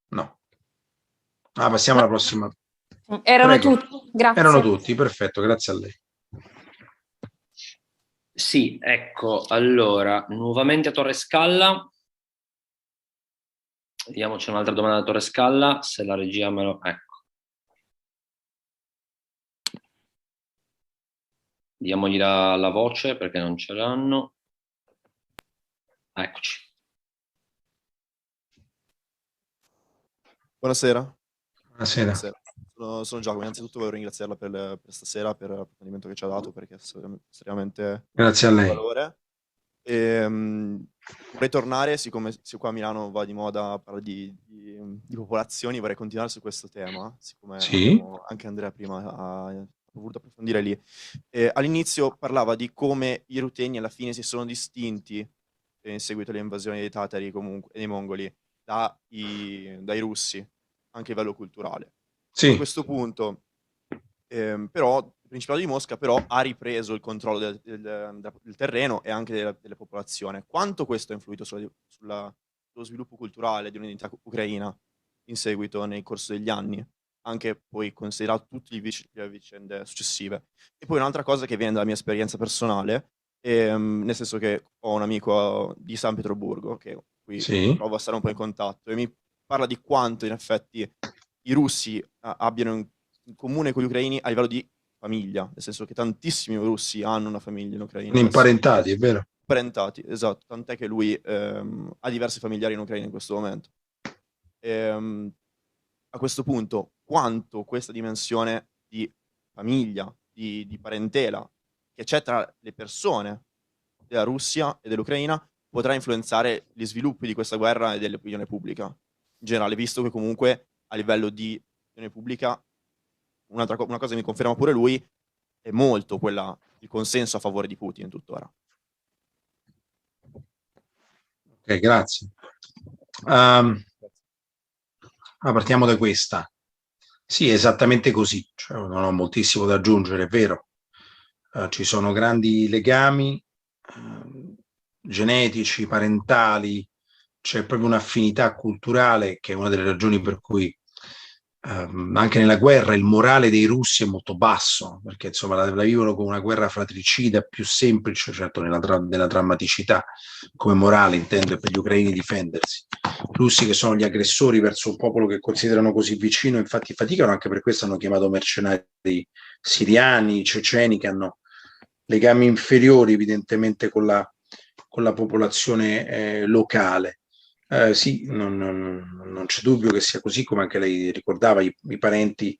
No. Passiamo alla prossima. Erano Prego. tutti, grazie. Erano tutti, perfetto, grazie a lei. Sì, ecco, allora, nuovamente a Torre Scalla. Vediamo, c'è un'altra domanda da Torre Scalla, se la regia me lo... Ecco. Diamogli la voce perché non ce l'hanno. Eccoci. Buonasera. Buonasera. Sono Giacomo, innanzitutto voglio ringraziarla per stasera, per l'approfondimento che ci ha dato, perché è estremamente Grazie a lei. valore. Vorrei tornare, siccome qua a Milano va di moda parlare di popolazioni, vorrei continuare su questo tema, siccome Sì. anche Andrea prima ha voluto approfondire lì. All'inizio parlava di come i ruteni alla fine si sono distinti in seguito alle invasioni dei tatari comunque, e dei mongoli dai russi, anche a livello culturale. Sì. A questo punto, però, il Principato di Mosca però ha ripreso il controllo del terreno e anche della popolazione. Quanto questo ha influito sullo sviluppo culturale di un'identità ucraina in seguito nel corso degli anni, anche poi considerato tutte le vicende successive? E poi un'altra cosa che viene dalla mia esperienza personale, nel senso che ho un amico di San Pietroburgo che qui Sì. provo a stare un po' in contatto e mi parla di quanto in effetti i russi abbiano in comune con gli ucraini a livello di famiglia, nel senso che tantissimi russi hanno una famiglia in Ucraina. Imparentati, è vero? Imparentati, esatto, tant'è che lui ha diversi familiari in Ucraina in questo momento. A questo punto, quanto questa dimensione di famiglia, di parentela che c'è tra le persone della Russia e dell'Ucraina potrà influenzare gli sviluppi di questa guerra e dell'opinione pubblica in generale, visto che comunque a livello di opinione pubblica una cosa che mi conferma pure lui è molto il consenso a favore di Putin tuttora. Ok, grazie. Partiamo da questa. Sì, esattamente così. Cioè, non ho moltissimo da aggiungere, è vero. Ci sono grandi legami genetici, parentali, c'è proprio un'affinità culturale che è una delle ragioni per cui anche nella guerra il morale dei russi è molto basso, perché insomma la vivono come una guerra fratricida più semplice, certo nella drammaticità come morale intendo, per gli ucraini difendersi. I russi che sono gli aggressori verso un popolo che considerano così vicino, infatti faticano, anche per questo hanno chiamato mercenari siriani, ceceni, che hanno legami inferiori evidentemente con la popolazione locale. Sì, non c'è dubbio che sia così, come anche lei ricordava, i parenti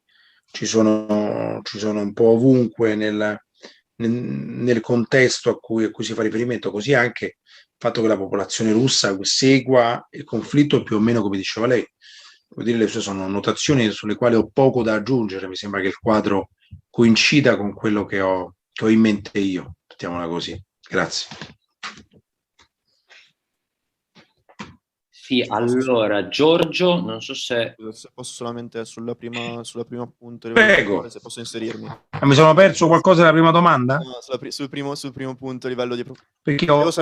ci sono un po' ovunque nel contesto a cui si fa riferimento, così anche il fatto che la popolazione russa segua il conflitto più o meno come diceva lei. Vuol dire, le sue sono notazioni sulle quali ho poco da aggiungere, mi sembra che il quadro coincida con quello che ho in mente io, mettiamola così. Grazie. Sì, allora Giorgio, non so se posso solamente sulla prima appunto, Prego. se posso inserirmi. Mi sono perso qualcosa della prima domanda? No, sul primo punto, livello di perché ho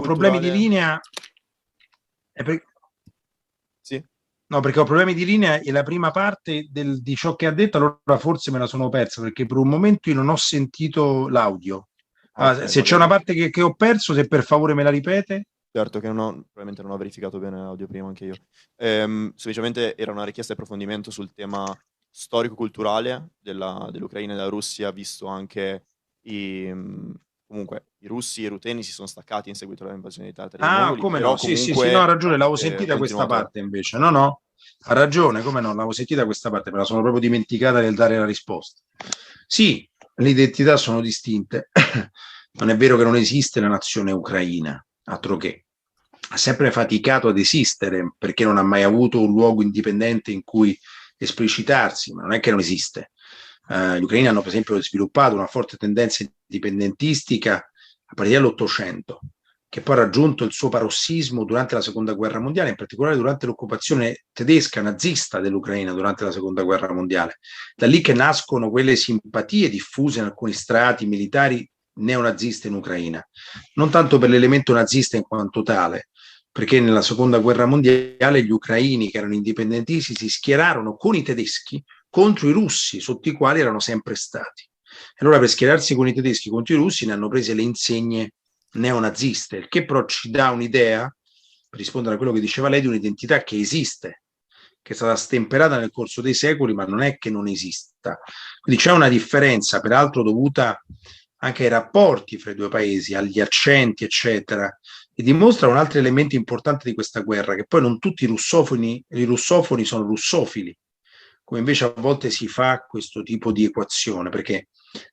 problemi di linea. Sì. No, perché ho problemi di linea e la prima parte di ciò che ha detto, allora forse me la sono persa, perché per un momento io non ho sentito l'audio. Se c'è una parte che ho perso, se per favore me la ripete. Certo, che probabilmente non ho verificato bene l'audio prima anche io. Semplicemente era una richiesta di approfondimento sul tema storico-culturale dell'Ucraina e della Russia, visto anche comunque i russi e i ruteni si sono staccati in seguito all'invasione di Tatari. Come no? Sì, no, ha ragione, l'avevo sentita questa parte invece. No, ha ragione, come no, l'avevo sentita questa parte, me la sono proprio dimenticata nel dare la risposta. Sì, le identità sono distinte. Non è vero che non esiste la nazione ucraina, altro che. Ha sempre faticato ad esistere perché non ha mai avuto un luogo indipendente in cui esplicitarsi, ma non è che non esiste. Gli ucraini hanno per esempio sviluppato una forte tendenza indipendentistica a partire dall'Ottocento, che poi ha raggiunto il suo parossismo durante la Seconda Guerra Mondiale, in particolare durante l'occupazione tedesca nazista dell'Ucraina durante la Seconda Guerra Mondiale. Da lì che nascono quelle simpatie diffuse in alcuni strati militari neonazisti in Ucraina, non tanto per l'elemento nazista in quanto tale, perché nella Seconda Guerra Mondiale gli ucraini che erano indipendentisti si schierarono con i tedeschi contro i russi, sotto i quali erano sempre stati. E allora per schierarsi con i tedeschi contro i russi ne hanno prese le insegne neonaziste, il che però ci dà un'idea, per rispondere a quello che diceva lei, di un'identità che esiste, che è stata stemperata nel corso dei secoli, ma non è che non esista. Quindi c'è una differenza, peraltro dovuta anche ai rapporti fra i due paesi, agli accenti, eccetera, e dimostra un altro elemento importante di questa guerra, che poi non tutti i russofoni sono russofili, come invece a volte si fa questo tipo di equazione, perché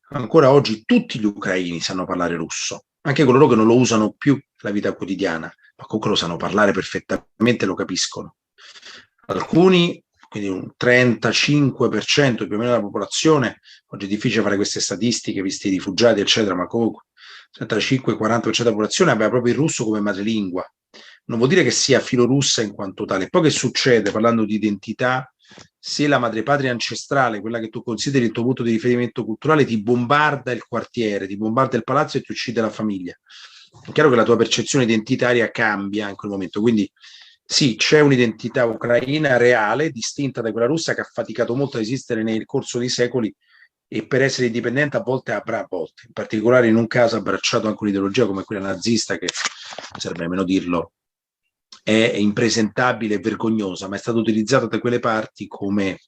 ancora oggi tutti gli ucraini sanno parlare russo, anche coloro che non lo usano più nella vita quotidiana, ma comunque lo sanno parlare perfettamente, lo capiscono. Alcuni, quindi un 35% più o meno della popolazione, oggi è difficile fare queste statistiche visti i rifugiati eccetera, ma comunque 35-40% della popolazione aveva proprio il russo come madrelingua. Non vuol dire che sia filorussa in quanto tale. Poi che succede, parlando di identità, se la madrepatria ancestrale, quella che tu consideri il tuo punto di riferimento culturale, ti bombarda il quartiere, ti bombarda il palazzo e ti uccide la famiglia, è chiaro che la tua percezione identitaria cambia in quel momento. Quindi sì, c'è un'identità ucraina reale, distinta da quella russa, che ha faticato molto ad esistere nel corso dei secoli e per essere indipendente a volte avrà, a volte, in particolare in un caso abbracciato anche un'ideologia come quella nazista, che serve nemmeno dirlo, è impresentabile e vergognosa, ma è stata utilizzata da quelle parti come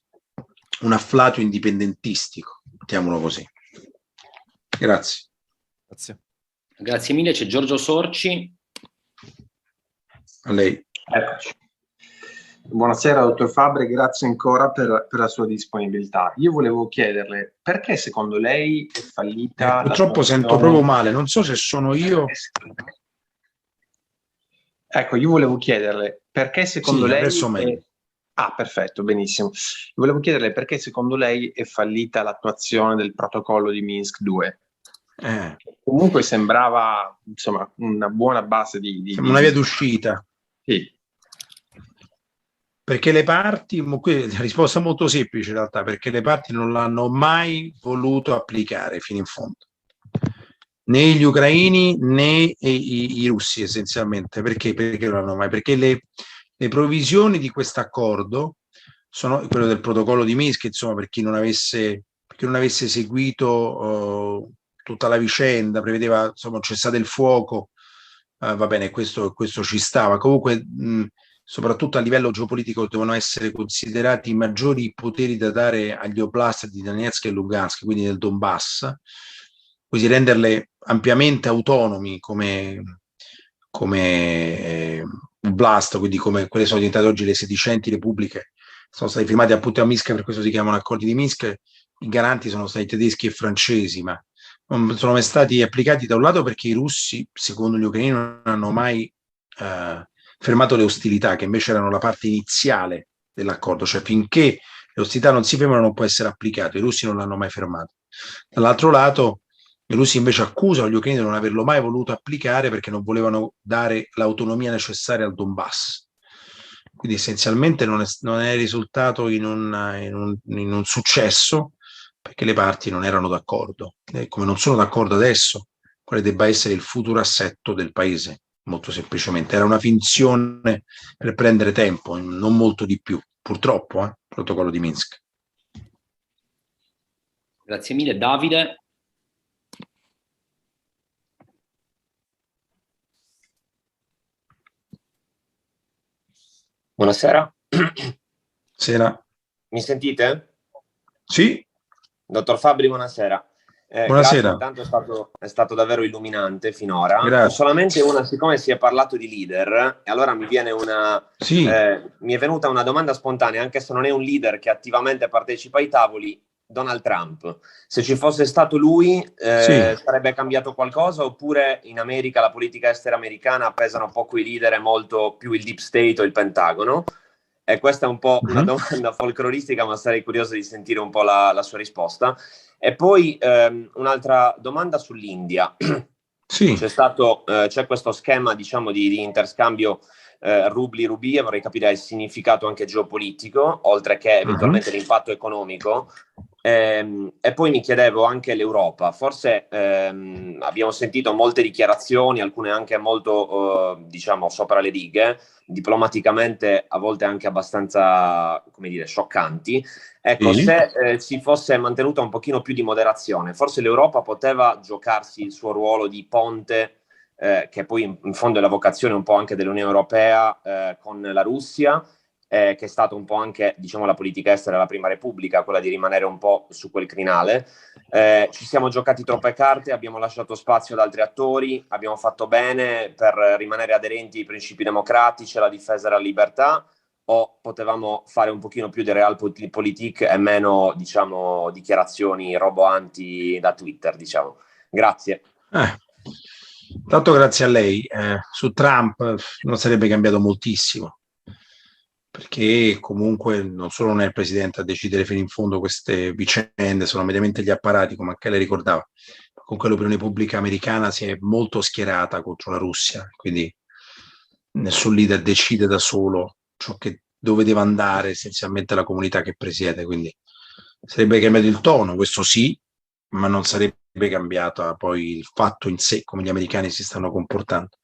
un afflato indipendentistico, mettiamolo così. Grazie. Grazie mille, c'è Giorgio Sorci. A lei. Eccoci. Buonasera dottor Fabre, grazie ancora per la sua disponibilità. Io volevo chiederle perché secondo lei è fallita purtroppo sento proprio male, non so se sono io. Ecco, io volevo chiederle perché secondo lei adesso meglio. Perfetto, benissimo. Volevo chiederle perché secondo lei è fallita l'attuazione del protocollo di Minsk 2. Comunque sembrava, insomma, una buona base di una via d'uscita. Sì. Perché le parti, qui la risposta è molto semplice in realtà, perché le parti non l'hanno mai voluto applicare fino in fondo, né gli ucraini né i russi essenzialmente. Perché non l'hanno mai? Perché le provvisioni di questo accordo sono quello del protocollo di Minsk, insomma, per chi non avesse seguito tutta la vicenda, prevedeva insomma un cessate il fuoco, va bene, questo ci stava. Comunque soprattutto a livello geopolitico devono essere considerati i maggiori poteri da dare agli oblast di Donetsk e Lugansk, quindi del Donbass, così renderle ampiamente autonomi come oblast, quindi come quelle sono diventate oggi le sedicenti repubbliche. Sono stati firmati appunto a Minsk, per questo si chiamano accordi di Minsk. I garanti sono stati tedeschi e francesi, ma non sono mai stati applicati, da un lato perché i russi, secondo gli ucraini, non hanno mai fermato le ostilità, che invece erano la parte iniziale dell'accordo, cioè finché le ostilità non si fermano non può essere applicato. I russi non l'hanno mai fermato. Dall'altro lato I russi invece accusano gli ucraini di non averlo mai voluto applicare perché non volevano dare l'autonomia necessaria al Donbass. Quindi essenzialmente non è risultato in un successo, perché le parti non erano d'accordo. Come non sono d'accordo adesso, quale debba essere il futuro assetto del paese, molto semplicemente. Era una finzione per prendere tempo, non molto di più. Purtroppo, protocollo di Minsk. Grazie mille, Davide. Buonasera. Sera. Mi sentite? Sì. Dottor Fabbri, buonasera. Buonasera. Grazie, intanto è stato davvero illuminante finora. Grazie. Ho solamente una, siccome si è parlato di leader, e allora mi viene sì. Mi è venuta una domanda spontanea, anche se non è un leader che attivamente partecipa ai tavoli, Donald Trump. Se ci fosse stato lui, sì. sarebbe cambiato qualcosa, oppure in America la politica estera americana pesano poco i leader e molto più il deep state o il Pentagono? E questa è un po' una domanda folcloristica, ma sarei curioso di sentire un po' la sua risposta. E poi un'altra domanda sull'India. Sì. C'è questo schema, diciamo, di interscambio rubli-rubie, vorrei capire il significato anche geopolitico, oltre che eventualmente l'impatto economico. E poi mi chiedevo anche l'Europa. Forse abbiamo sentito molte dichiarazioni, alcune anche molto, diciamo, sopra le righe, diplomaticamente a volte anche abbastanza, come dire, scioccanti. Ecco, se si fosse mantenuta un pochino più di moderazione, forse l'Europa poteva giocarsi il suo ruolo di ponte, che poi in fondo è la vocazione un po' anche dell'Unione Europea con la Russia, che è stata un po' anche, diciamo, la politica estera della Prima Repubblica, quella di rimanere un po' su quel crinale. Ci siamo giocati troppe carte, abbiamo lasciato spazio ad altri attori, abbiamo fatto bene per rimanere aderenti ai principi democratici, alla difesa della libertà, o potevamo fare un pochino più di realpolitik e meno, diciamo, dichiarazioni roboanti da Twitter, diciamo. Grazie. Tanto grazie a lei. Su Trump non sarebbe cambiato moltissimo, perché comunque non solo non è il presidente a decidere fino in fondo queste vicende, sono mediamente gli apparati, come anche lei ricordava. Comunque l'opinione pubblica americana si è molto schierata contro la Russia, quindi nessun leader decide da solo dove deve andare essenzialmente la comunità che presiede, quindi sarebbe cambiato il tono, questo sì, ma non sarebbe cambiato poi il fatto in sé, come gli americani si stanno comportando.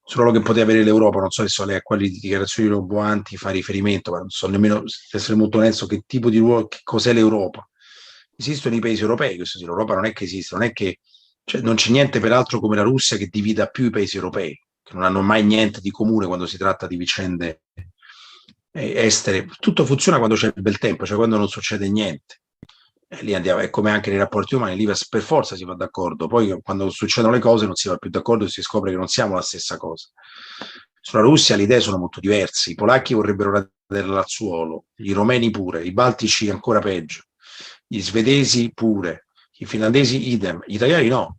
Solo che poteva avere l'Europa, non so se lei a quali dichiarazioni roboanti fa riferimento, ma non so nemmeno, per essere molto onesto, che tipo di ruolo, che cos'è l'Europa. Esistono i paesi europei, questo sì, l'Europa non è che esiste, non è che non c'è niente peraltro come la Russia che divida più i paesi europei, che non hanno mai niente di comune quando si tratta di vicende estere. Tutto funziona quando c'è il bel tempo, cioè quando non succede niente. E lì andiamo, è come anche nei rapporti umani, lì per forza si va d'accordo, poi quando succedono le cose non si va più d'accordo e si scopre che non siamo la stessa cosa. Sulla Russia le idee sono molto diverse, i polacchi vorrebbero radere l'Azzuolo, i romeni pure, i baltici ancora peggio, gli svedesi pure, i finlandesi idem, gli italiani no.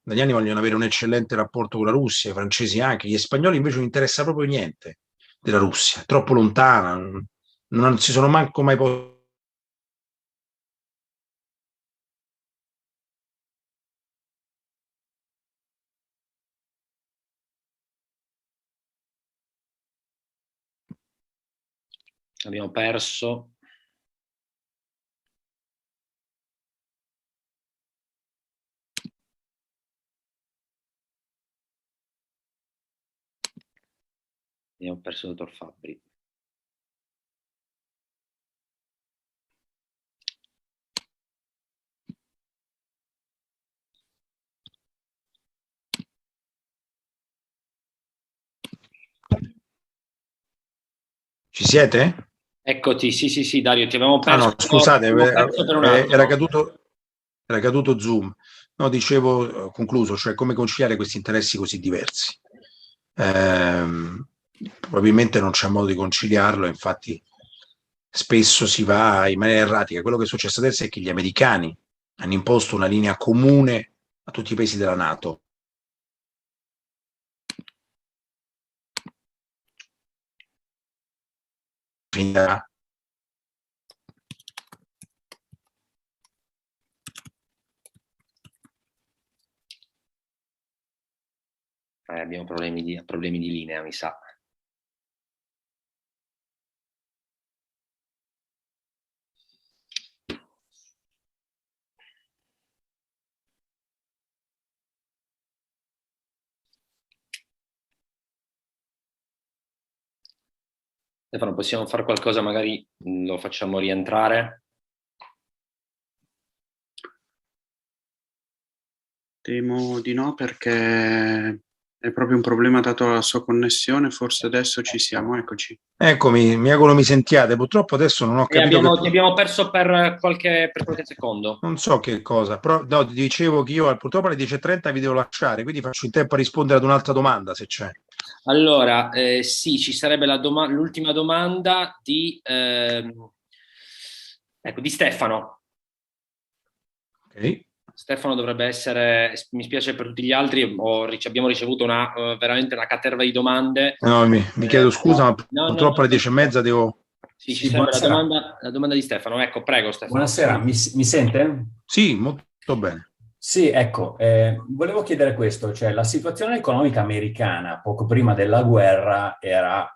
Gli italiani vogliono avere un eccellente rapporto con la Russia, i francesi anche, gli spagnoli invece non interessa proprio niente della Russia, è troppo lontana, non si sono manco mai posti. Abbiamo perso. Abbiamo perso il dottor Fabbri. Ci siete? Eccoti, sì, Dario, ti avevamo perso. No, scusate, era caduto Zoom. No, dicevo, concluso, cioè come conciliare questi interessi così diversi. Probabilmente non c'è modo di conciliarlo, infatti spesso si va in maniera erratica. Quello che è successo adesso è che gli americani hanno imposto una linea comune a tutti i paesi della NATO. Finirà. Abbiamo problemi di linea, mi sa. Stefano, possiamo fare qualcosa, magari lo facciamo rientrare? Temo di no, perché è proprio un problema dato la sua connessione. Forse adesso ci siamo, eccoci. Eccomi, mi auguro mi sentiate. Purtroppo adesso non ho capito. Ti abbiamo perso per qualche secondo. Non so che cosa, però no, dicevo che io purtroppo alle 10:30 vi devo lasciare, quindi faccio in tempo a rispondere ad un'altra domanda, se c'è. Allora, sì, ci sarebbe l'ultima domanda di Stefano. Ok. Stefano dovrebbe essere, mi spiace per tutti gli altri, abbiamo ricevuto veramente una caterva di domande. No, mi chiedo scusa, ma purtroppo alle 10:30 devo... Sì, ci sarebbe la domanda di Stefano. Ecco, prego Stefano. Buonasera, mi sente? Sì, molto bene. Sì, ecco, volevo chiedere questo, cioè la situazione economica americana poco prima della guerra era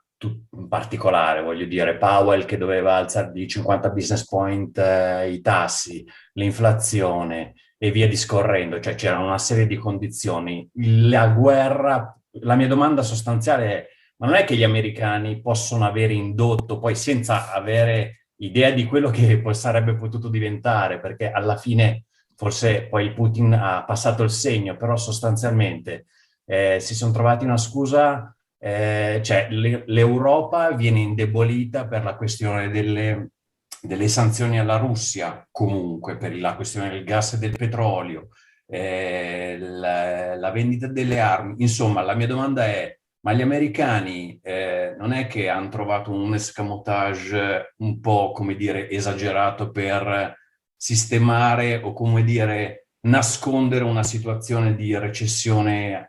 particolare, voglio dire, Powell che doveva alzare di 50 business point i tassi, l'inflazione e via discorrendo, cioè c'era una serie di condizioni. La guerra, la mia domanda sostanziale è, ma non è che gli americani possono avere indotto, poi senza avere idea di quello che sarebbe potuto diventare, perché alla fine forse poi Putin ha passato il segno, però sostanzialmente si sono trovati una scusa, cioè l'Europa viene indebolita per la questione delle sanzioni alla Russia, comunque per la questione del gas e del petrolio, la vendita delle armi. Insomma, la mia domanda è, ma gli americani non è che hanno trovato un escamotage un po', come dire, esagerato per sistemare o, come dire, nascondere una situazione di recessione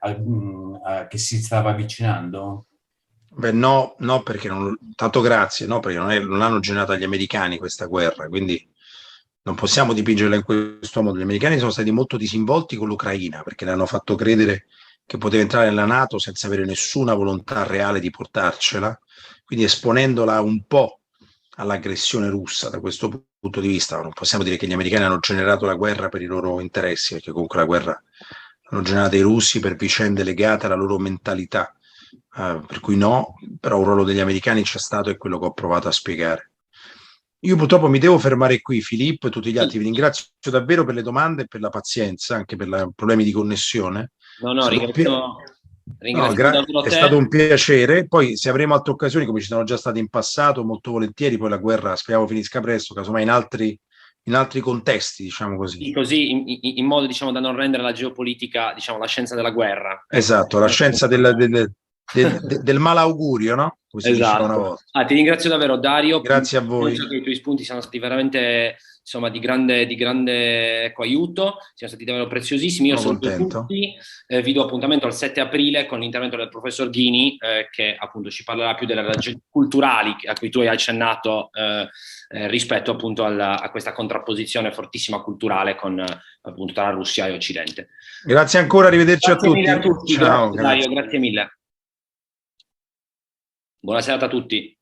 che si stava avvicinando? Beh, no, perché tanto grazie, no, perché non hanno generato gli americani questa guerra, quindi non possiamo dipingerla in questo modo. Gli americani sono stati molto disinvolti con l'Ucraina, perché le hanno fatto credere che poteva entrare nella NATO senza avere nessuna volontà reale di portarcela, quindi esponendola un po' all'aggressione russa da questo punto di vista. Non possiamo dire che gli americani hanno generato la guerra per i loro interessi, perché comunque la guerra l'hanno generata i russi per vicende legate alla loro mentalità. Per cui no, però un ruolo degli americani c'è stato, e quello che ho provato a spiegare. Io purtroppo mi devo fermare qui, Filippo e tutti gli altri. Vi ringrazio davvero per le domande e per la pazienza, anche per i problemi di connessione. È stato un piacere. Poi se avremo altre occasioni, come ci sono già state in passato, molto volentieri, poi la guerra speriamo finisca presto, casomai in altri contesti, diciamo così. Così, in modo, diciamo, da non rendere la geopolitica, diciamo, la scienza della guerra. Esatto, la scienza del malaugurio, no? Come si diceva una volta. Ti ringrazio davvero, Dario. Grazie a voi. Penso che i tuoi spunti siano stati veramente, insomma, di grande aiuto, siano stati davvero preziosissimi. Io sono tutti, vi do appuntamento al 7 aprile con l'intervento del professor Ghini, che appunto ci parlerà più delle ragioni culturali a cui tu hai accennato, rispetto appunto a questa contrapposizione fortissima culturale con appunto tra Russia e Occidente. Grazie ancora, arrivederci a tutti. Grazie a tutti. Ciao, grazie mille. Buona serata a tutti.